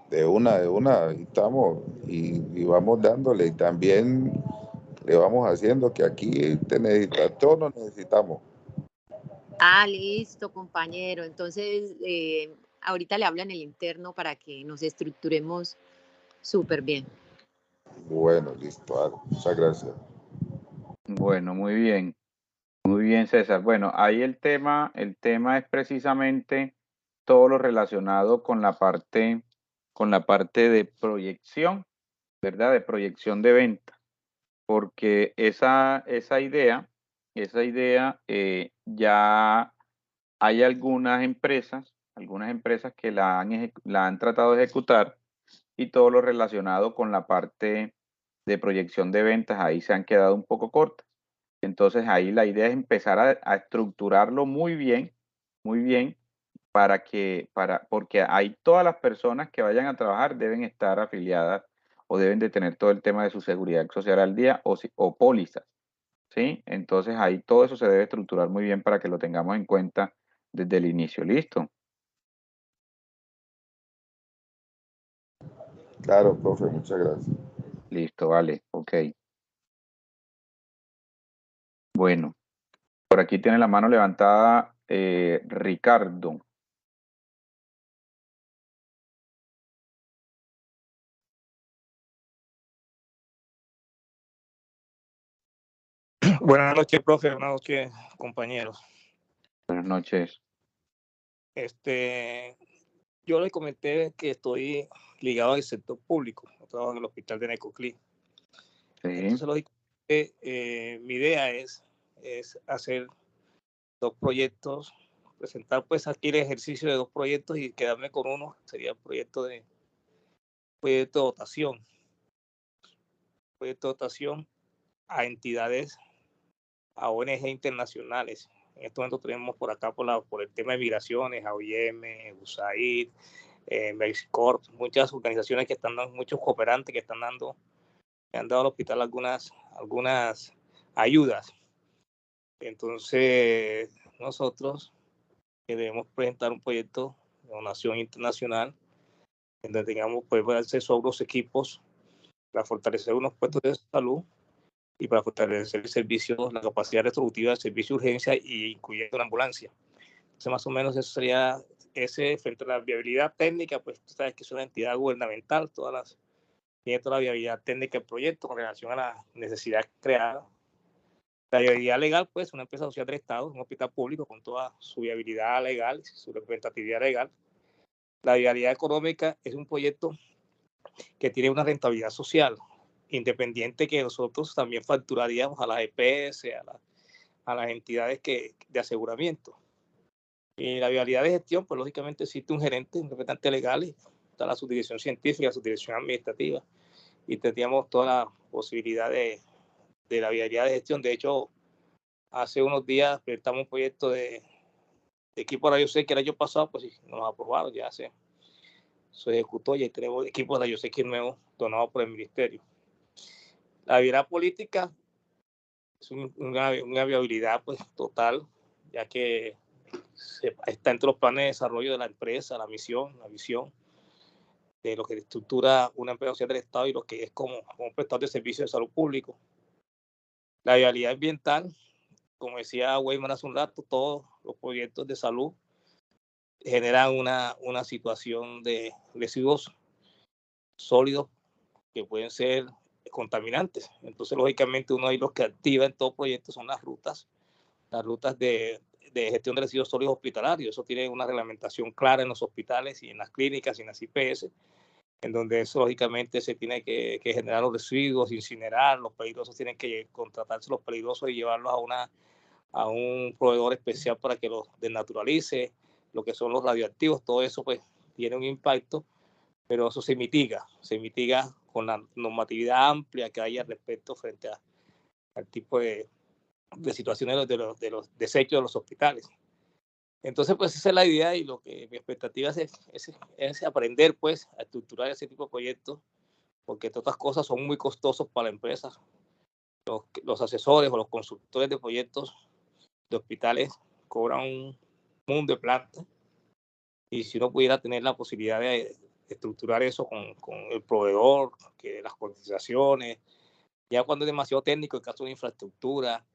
De una, ahí estamos y vamos dándole, y también le vamos haciendo que aquí te necesitas, todos nos necesitamos. Ah, listo, compañero. Entonces, ahorita le hablo en el interno para que nos estructuremos súper bien. Bueno, listo, muchas gracias. Bueno, muy bien. Muy bien, César. Bueno, ahí el tema es precisamente todo lo relacionado con la parte de proyección, ¿verdad? De proyección de venta, porque esa idea, ya hay algunas empresas que la han tratado de ejecutar, y todo lo relacionado con la parte de proyección de ventas, ahí se han quedado un poco cortas. Entonces ahí la idea es empezar a estructurarlo muy bien, porque ahí todas las personas que vayan a trabajar deben estar afiliadas o deben de tener todo el tema de su seguridad social al día o pólizas, ¿sí? Entonces ahí todo eso se debe estructurar muy bien para que lo tengamos en cuenta desde el inicio. ¿Listo? Claro, profe, muchas gracias. Listo, vale, ok. Bueno, por aquí tiene la mano levantada Ricardo. Buenas noches, profe. Buenas noches, compañeros. Buenas noches. Yo les comenté que estoy ligado al sector público. Yo trabajo en el hospital de Necoclí. Sí. Entonces, lógicamente, mi idea es hacer 2 proyectos, presentar pues aquí el ejercicio de 2 proyectos y quedarme con uno. Sería el proyecto de dotación. Proyecto de dotación a entidades, a ONG internacionales. En este momento tenemos por acá, por el tema de migraciones, a OIM, USAID, Mexicorp, muchas organizaciones que están dando, muchos cooperantes que han dado al hospital algunas ayudas. Entonces, nosotros debemos presentar un proyecto de donación internacional donde tengamos acceso a unos equipos para fortalecer unos puestos de salud y para fortalecer el servicio, la capacidad resolutiva del servicio de urgencia y incluyendo una ambulancia. Entonces, más o menos eso sería frente a la viabilidad técnica, pues tú sabes que es una entidad gubernamental, tiene toda la viabilidad técnica del proyecto con relación a la necesidad creada. La viabilidad legal, pues, una empresa social del Estado, un hospital público con toda su viabilidad legal, su representatividad legal. La viabilidad económica es un proyecto que tiene una rentabilidad social, independiente que nosotros también facturaríamos a las EPS, a las entidades de aseguramiento. Y la viabilidad de gestión, pues lógicamente existe un gerente, un representante legal, y está la subdirección científica, la subdirección administrativa, y tendríamos toda la posibilidad de la viabilidad de gestión. De hecho, hace unos días presentamos un proyecto de equipo de rayos X que el año pasado, pues sí, nos aprobaron, ya se ejecutó, y ahí tenemos equipo de rayos X nuevo donado por el ministerio. La viabilidad política es una viabilidad pues total, ya que está entre los planes de desarrollo de la empresa, la misión, la visión de lo que estructura una empresa social del Estado y lo que es como prestador de servicios de salud público. La viabilidad ambiental, como decía Weyman hace un rato, todos los proyectos de salud generan una situación de residuos sólidos que pueden ser contaminantes. Entonces, lógicamente, uno de los que activa en todo proyecto son las rutas de gestión de residuos sólidos hospitalarios. Eso tiene una reglamentación clara en los hospitales y en las clínicas y en las IPS, en donde eso lógicamente se tiene que generar los residuos, incinerar, los peligrosos tienen que contratarse los peligrosos y llevarlos a un proveedor especial para que los desnaturalice, lo que son los radioactivos, todo eso pues tiene un impacto, pero eso se mitiga con la normatividad amplia que haya respecto frente al tipo de situaciones de los desechos de los hospitales. Entonces, pues esa es la idea, y lo que mi expectativa es aprender pues a estructurar ese tipo de proyectos, porque todas estas cosas son muy costosos para la empresa. Los asesores o los consultores de proyectos de hospitales cobran un mundo de plata, y si uno pudiera tener la posibilidad de estructurar eso con el proveedor, que las cotizaciones, ya cuando es demasiado técnico, el caso de infraestructura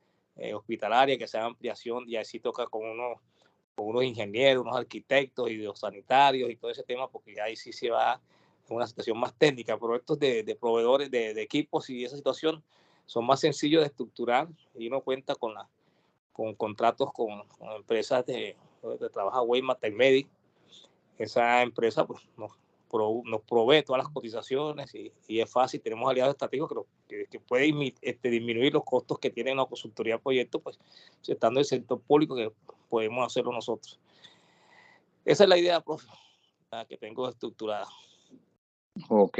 hospitalaria, que sea ampliación, ya sí toca con unos ingenieros, unos arquitectos y los sanitarios y todo ese tema, porque ya ahí sí se va a una situación más técnica. Pero estos de proveedores de equipos y esa situación son más sencillos de estructurar, y uno cuenta con con contratos con empresas de trabaja Weimar Techmedic. Esa empresa pues, nos provee todas las cotizaciones y es fácil. Tenemos aliados estratégicos que pueden disminuir los costos que tiene una consultoría de proyectos, pues, estando en el sector público, que podemos hacerlo nosotros. Esa es la idea, profe, la que tengo estructurada. Ok,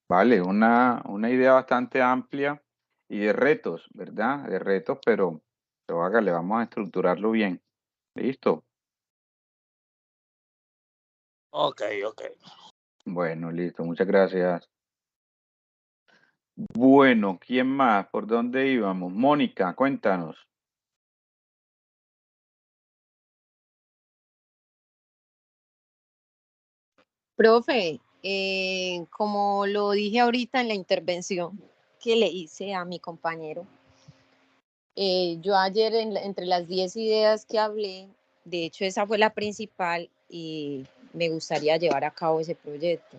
vale, una idea bastante amplia y de retos, ¿verdad? De retos, pero hágale, vamos a estructurarlo bien. ¿Listo? Ok. Bueno, listo, muchas gracias. Bueno, ¿quién más? ¿Por dónde íbamos? Mónica, cuéntanos. Profe, como lo dije ahorita en la intervención que le hice a mi compañero, yo ayer entre las 10 ideas que hablé, de hecho esa fue la principal y me gustaría llevar a cabo ese proyecto.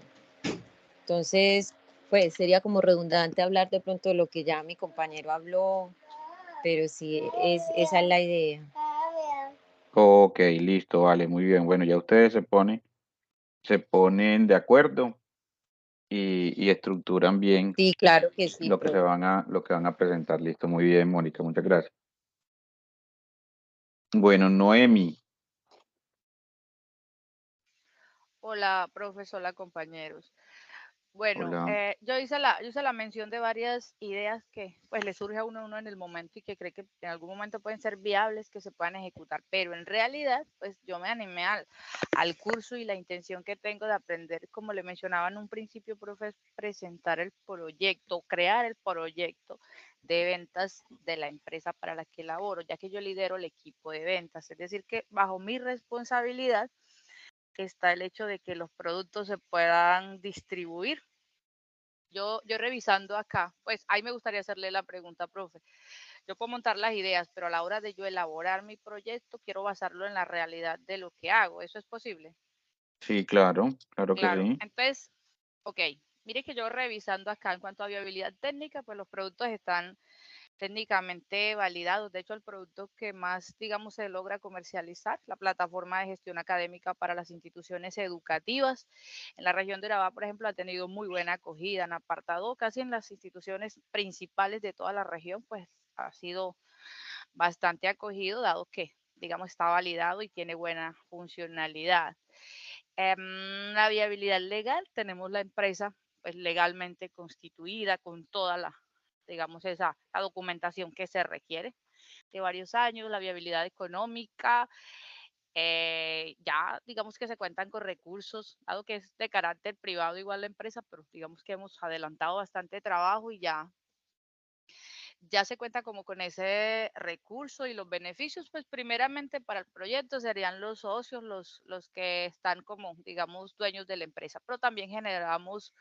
Entonces, pues sería como redundante hablar de pronto de lo que ya mi compañero habló, pero sí, esa es la idea. Ok, listo, vale, muy bien. Bueno, ya ustedes se ponen de acuerdo y estructuran bien Sí, claro que sí, lo que profe. lo que van a presentar. Listo, muy bien, Mónica, muchas gracias. Bueno, Noemi, Hola, profesor, hola, compañeros. Bueno, hola. yo hice la mención de varias ideas que pues le surge a uno en el momento y que cree que en algún momento pueden ser viables, que se puedan ejecutar, pero en realidad pues yo me animé al curso y la intención que tengo de aprender, como le mencionaba en un principio, profe, es presentar el proyecto, crear el proyecto de ventas de la empresa para la que laboro, ya que yo lidero el equipo de ventas, es decir, que bajo mi responsabilidad está el hecho de que los productos se puedan distribuir. Yo revisando acá, pues ahí me gustaría hacerle la pregunta, profe. Yo puedo montar las ideas, pero a la hora de yo elaborar mi proyecto, quiero basarlo en la realidad de lo que hago. ¿Eso es posible? Sí, claro, claro que Claro. sí. Entonces, ok. Mire que yo revisando acá en cuanto a viabilidad técnica, pues los productos están técnicamente validados. De hecho, el producto que más, digamos, se logra comercializar, la plataforma de gestión académica para las instituciones educativas. En la región de Urabá, por ejemplo, ha tenido muy buena acogida. En apartado, casi en las instituciones principales de toda la región, pues ha sido bastante acogido, dado que, digamos, está validado y tiene buena funcionalidad. La viabilidad legal, tenemos la empresa pues legalmente constituida con toda la, digamos, la documentación que se requiere de varios años, la viabilidad económica, ya digamos que se cuentan con recursos, dado que es de carácter privado igual la empresa, pero digamos que hemos adelantado bastante trabajo y ya se cuenta como con ese recurso y los beneficios, pues primeramente para el proyecto serían los socios, los que están como, digamos, dueños de la empresa, pero también generamos,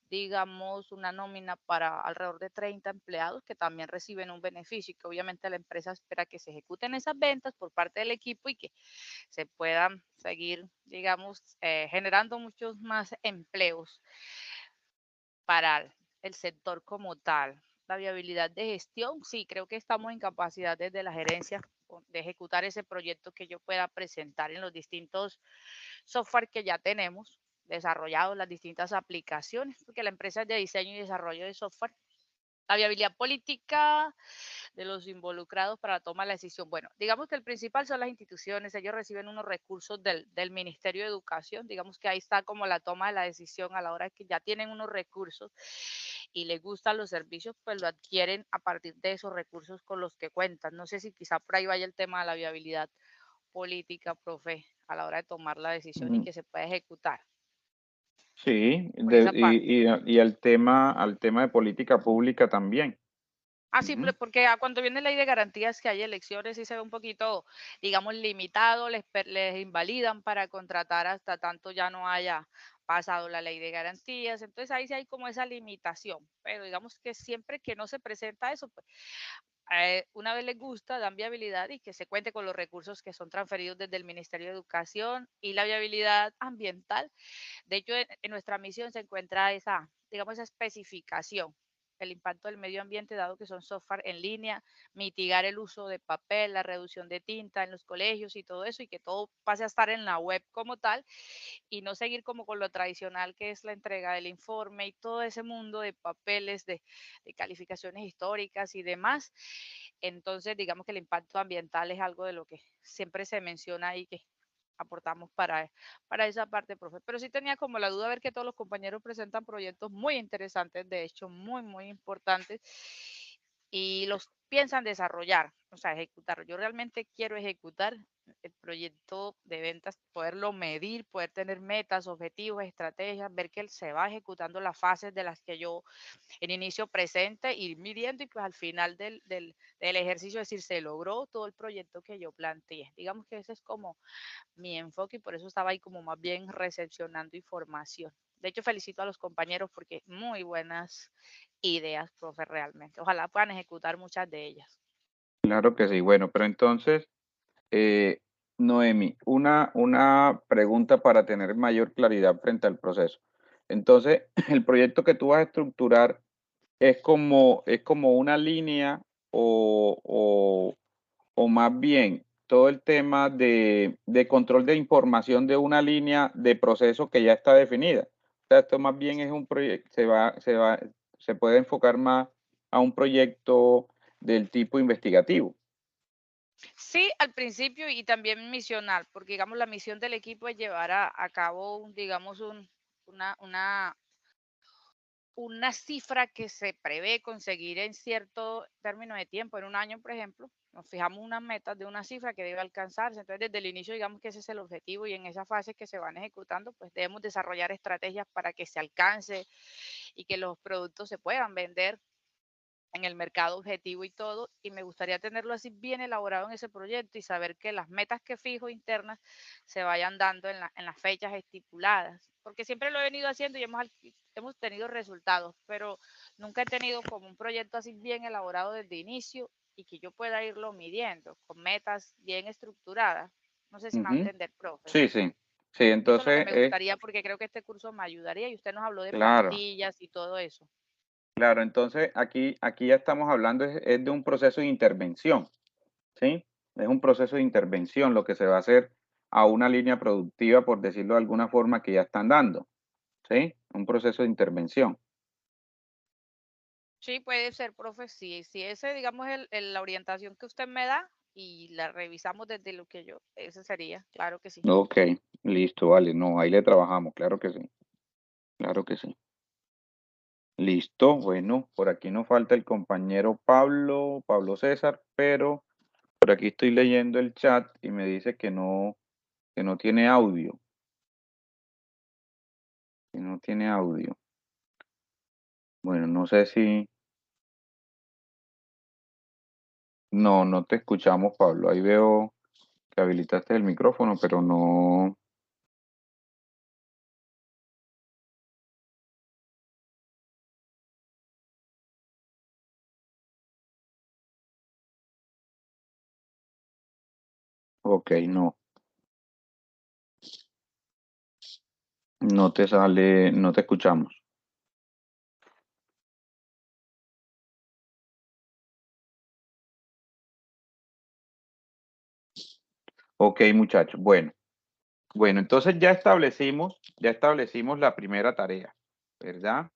digamos, una nómina para alrededor de 30 empleados que también reciben un beneficio y que obviamente la empresa espera que se ejecuten esas ventas por parte del equipo y que se puedan seguir, digamos, generando muchos más empleos para el sector como tal. La viabilidad de gestión, sí, creo que estamos en capacidad desde la gerencia de ejecutar ese proyecto que yo pueda presentar en los distintos software que ya tenemos desarrollados, las distintas aplicaciones, porque la empresa es de diseño y desarrollo de software. La viabilidad política de los involucrados para la toma de la decisión. Bueno, digamos que el principal son las instituciones, ellos reciben unos recursos del Ministerio de Educación, digamos que ahí está como la toma de la decisión a la hora que ya tienen unos recursos y les gustan los servicios, pues lo adquieren a partir de esos recursos con los que cuentan. No sé si quizá por ahí vaya el tema de la viabilidad política, profe, a la hora de tomar la decisión y Mm, que se pueda ejecutar sí, por esa parte. y al tema de política pública también. Ah, sí, Ujú. porque cuando viene ley de garantías que hay elecciones sí se ve un poquito, digamos, limitado, les invalidan para contratar hasta tanto ya no haya pasado la ley de garantías. Entonces ahí sí hay como esa limitación, pero digamos que siempre que no se presenta eso, pues, una vez les gusta, dan viabilidad y que se cuente con los recursos que son transferidos desde el Ministerio de Educación y la viabilidad ambiental. De hecho, en nuestra misión se encuentra esa, digamos, esa especificación el impacto del medio ambiente, dado que son software en línea, mitigar el uso de papel, la reducción de tinta en los colegios y todo eso, y que todo pase a estar en la web como tal, y no seguir como con lo tradicional que es la entrega del informe y todo ese mundo de papeles, de calificaciones históricas y demás. Entonces, digamos que el impacto ambiental es algo de lo que siempre se menciona y que aportamos para esa parte, profe. Pero sí tenía como la duda, ver que todos los compañeros presentan proyectos muy interesantes, de hecho, muy, muy importantes, y los piensan desarrollar, o sea, ejecutar. Yo realmente quiero ejecutar el proyecto de ventas, poderlo medir, poder tener metas, objetivos, estrategias, ver que él se va ejecutando las fases de las que yo en inicio presente, ir midiendo y pues al final del ejercicio decir, se logró todo el proyecto que yo planteé. Digamos que ese es como mi enfoque y por eso estaba ahí como más bien recepcionando información. De hecho, felicito a los compañeros porque muy buenas ideas, profe, realmente. Ojalá puedan ejecutar muchas de ellas. Claro que sí. Bueno, pero entonces, Noemi, una pregunta para tener mayor claridad frente al proceso. Entonces, el proyecto que tú vas a estructurar es como una línea o más bien todo el tema de control de información de una línea de proceso que ya está definida. O sea, esto más bien es un proyecto, se puede enfocar más a un proyecto del tipo investigativo. Sí, al principio y también misional, porque digamos la misión del equipo es llevar a cabo, digamos, una cifra que se prevé conseguir en cierto término de tiempo, en un año, por ejemplo. Nos fijamos unas metas de una cifra que debe alcanzarse. Entonces, desde el inicio, digamos que ese es el objetivo y en esa fase que se van ejecutando, pues debemos desarrollar estrategias para que se alcance y que los productos se puedan vender en el mercado objetivo y todo, y me gustaría tenerlo así bien elaborado en ese proyecto y saber que las metas que fijo internas se vayan dando en las fechas estipuladas, porque siempre lo he venido haciendo y hemos tenido resultados, pero nunca he tenido como un proyecto así bien elaborado desde inicio y que yo pueda irlo midiendo con metas bien estructuradas. No sé si me va a Ujú. entender, profe. Sí, sí. Sí, Eso es lo que entonces, me gustaría porque creo que este curso me ayudaría y usted nos habló de claro. plantillas y todo eso. Claro, entonces aquí ya estamos hablando es de un proceso de intervención, ¿sí? Es un proceso de intervención lo que se va a hacer a una línea productiva, por decirlo de alguna forma, que ya están dando, ¿sí? Un proceso de intervención. Sí, puede ser, profe. Si ese, digamos, la orientación que usted me da y la revisamos desde lo que yo, ese sería, claro que sí. Ok, listo, vale, no, ahí le trabajamos, claro que sí, claro que sí. Listo, bueno, por aquí nos falta el compañero Pablo César, pero por aquí estoy leyendo el chat y me dice que no tiene audio, que no tiene audio. Bueno, no sé si... No, no te escuchamos, Pablo. Ahí veo que habilitaste el micrófono, pero no. Ok, no. No te sale, no te escuchamos. Ok, muchachos. Bueno, entonces ya establecimos la primera tarea, ¿verdad?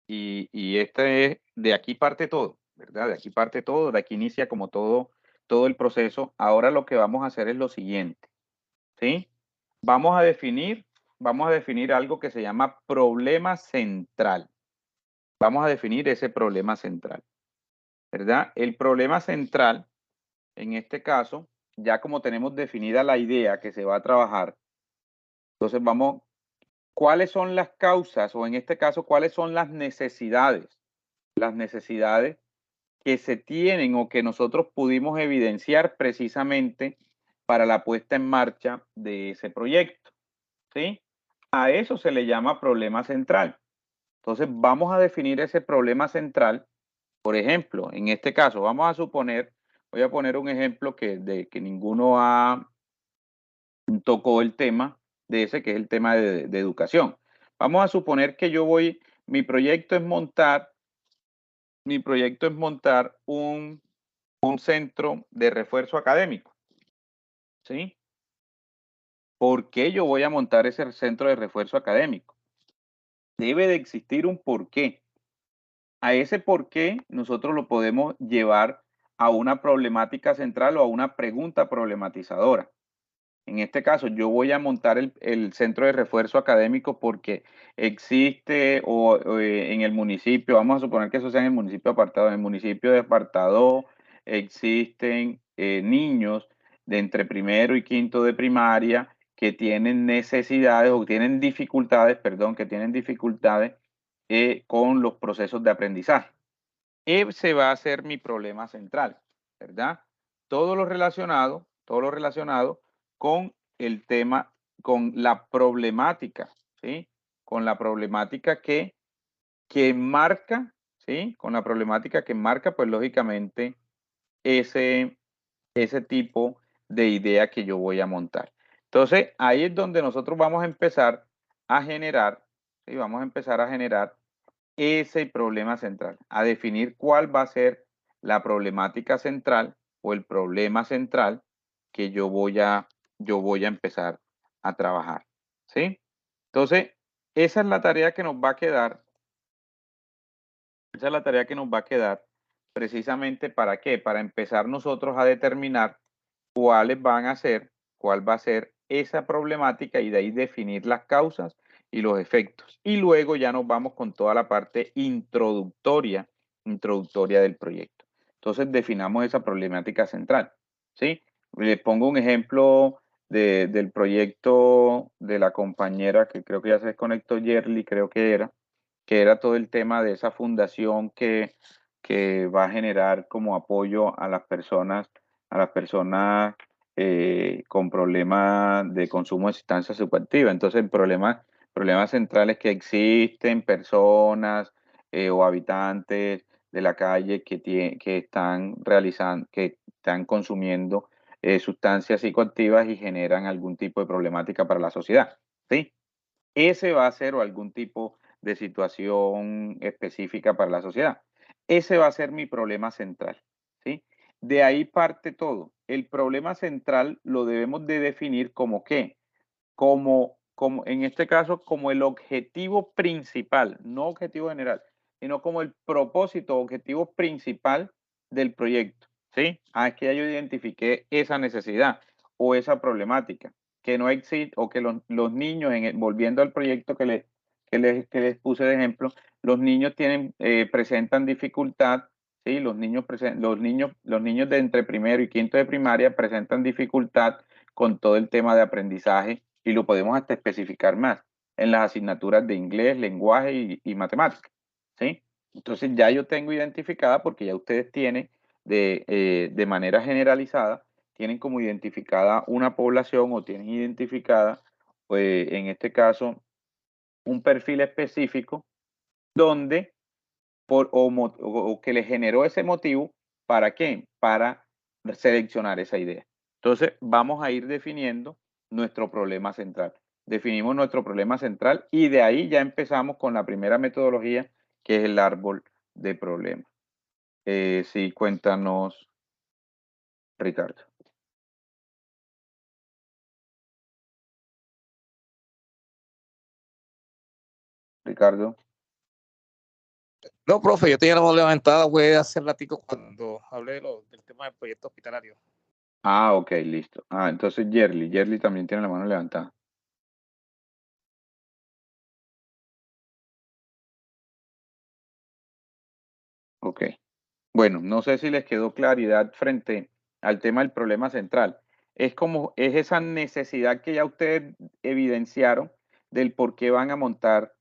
Y este es, de aquí parte todo, ¿verdad? De aquí parte todo, de aquí inicia como todo el proceso. Ahora lo que vamos a hacer es lo siguiente, ¿sí? Vamos a definir algo que se llama problema central. Vamos a definir ese problema central, ¿verdad? El problema central, en este caso, ya como tenemos definida la idea que se va a trabajar, entonces ¿cuáles son las causas o en este caso, cuáles son las necesidades? Las necesidades que se tienen o que nosotros pudimos evidenciar precisamente para la puesta en marcha de ese proyecto, ¿sí? A eso se le llama problema central. Entonces, vamos a definir ese problema central. Por ejemplo, en este caso, vamos a suponer, voy a poner un ejemplo que ninguno tocó el tema de ese, que es el tema de educación. Vamos a suponer que yo voy mi proyecto es montar un centro de refuerzo académico, ¿sí? ¿Por qué yo voy a montar ese centro de refuerzo académico? Debe de existir un porqué. A ese porqué nosotros lo podemos llevar a una problemática central o a una pregunta problematizadora. En este caso, yo voy a montar el centro de refuerzo académico porque existe en el municipio, vamos a suponer que eso sea en el municipio apartado, en el municipio de Apartado existen niños de entre primero y quinto de primaria que tienen necesidades o tienen dificultades, perdón, que tienen dificultades con los procesos de aprendizaje. Ese va a ser mi problema central, ¿verdad? Todo lo relacionado con el tema, con la problemática, ¿sí? Con la problemática que marca, ¿sí? Con la problemática que marca, pues lógicamente, ese tipo de idea que yo voy a montar. Entonces, ahí es donde nosotros vamos a empezar a generar, ¿sí? Vamos a empezar a generar ese problema central, a definir cuál va a ser la problemática central o el problema central que yo voy a empezar a trabajar, ¿sí? Entonces, esa es la tarea que nos va a quedar. Esa es la tarea que nos va a quedar precisamente ¿para qué? Para empezar nosotros a determinar cuál va a ser esa problemática y de ahí definir las causas y los efectos. Y luego ya nos vamos con toda la parte introductoria del proyecto. Entonces definamos esa problemática central, ¿sí? Les pongo un ejemplo del proyecto de la compañera que creo que ya se desconectó, Yerly, creo que era todo el tema de esa fundación que va a generar como apoyo a las personas con problemas de consumo de sustancias psicoactivas. Entonces, el problema central es que existen personas o habitantes de la calle que están consumiendo sustancias psicoactivas y generan algún tipo de problemática para la sociedad, ¿sí? Ese va a ser o algún tipo de situación específica para la sociedad. Ese va a ser mi problema central, ¿sí? De ahí parte todo. El problema central lo debemos de definir como ¿qué? Como en este caso, como el objetivo principal, no objetivo general, sino como el propósito, objetivo principal del proyecto, ¿sí? Es que ya yo identifiqué esa necesidad o esa problemática, que no existe, o que los niños, volviendo al proyecto que les puse de ejemplo, los niños presentan dificultad, ¿sí? Los niños de entre primero y quinto de primaria presentan dificultad con todo el tema de aprendizaje y lo podemos hasta especificar más en las asignaturas de inglés, lenguaje y matemática, ¿sí? Entonces ya yo tengo identificada, porque ya ustedes tienen de manera generalizada, tienen como identificada una población o tienen identificada, pues, en este caso, un perfil específico donde, o que le generó ese motivo, ¿para qué? Para seleccionar esa idea. Entonces, vamos a ir definiendo nuestro problema central. Definimos nuestro problema central y de ahí ya empezamos con la primera metodología, que es el árbol de problemas. Sí, cuéntanos, Ricardo. Ricardo. No, profe, yo tenía la mano levantada, fue hace ratico cuando hablé del tema del proyecto hospitalario. Ah, ok, listo. Entonces Yerly también tiene la mano levantada. Ok. Bueno, no sé si les quedó claridad frente al tema del problema central. Es esa necesidad que ya ustedes evidenciaron del por qué van a montar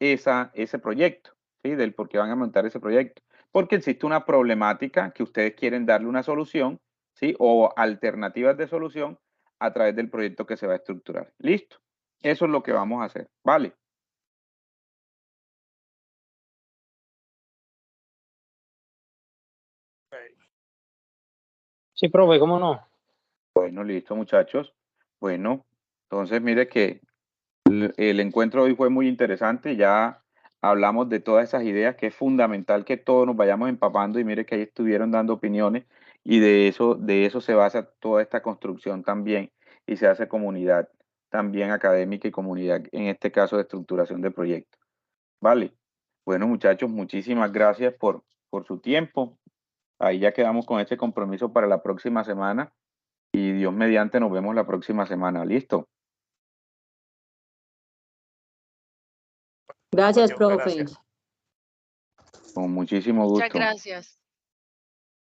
ese proyecto, ¿sí? Del por qué van a montar ese proyecto. Porque existe una problemática que ustedes quieren darle una solución, ¿sí? O alternativas de solución a través del proyecto que se va a estructurar. ¿Listo? Eso es lo que vamos a hacer, ¿vale? Sí, profe, ¿cómo no? Bueno, listo, muchachos. Bueno, entonces mire que el encuentro hoy fue muy interesante. Ya hablamos de todas esas ideas, que es fundamental que todos nos vayamos empapando, y mire que ahí estuvieron dando opiniones, y de eso se basa toda esta construcción también, y se hace comunidad también académica y comunidad, en este caso de estructuración de proyectos. Vale. Bueno, muchachos, muchísimas gracias por su tiempo. Ahí ya quedamos con este compromiso para la próxima semana, y Dios mediante nos vemos la próxima semana. ¿Listo? Gracias, Muchas profe. gracias. Con muchísimo Muchas gusto. gracias.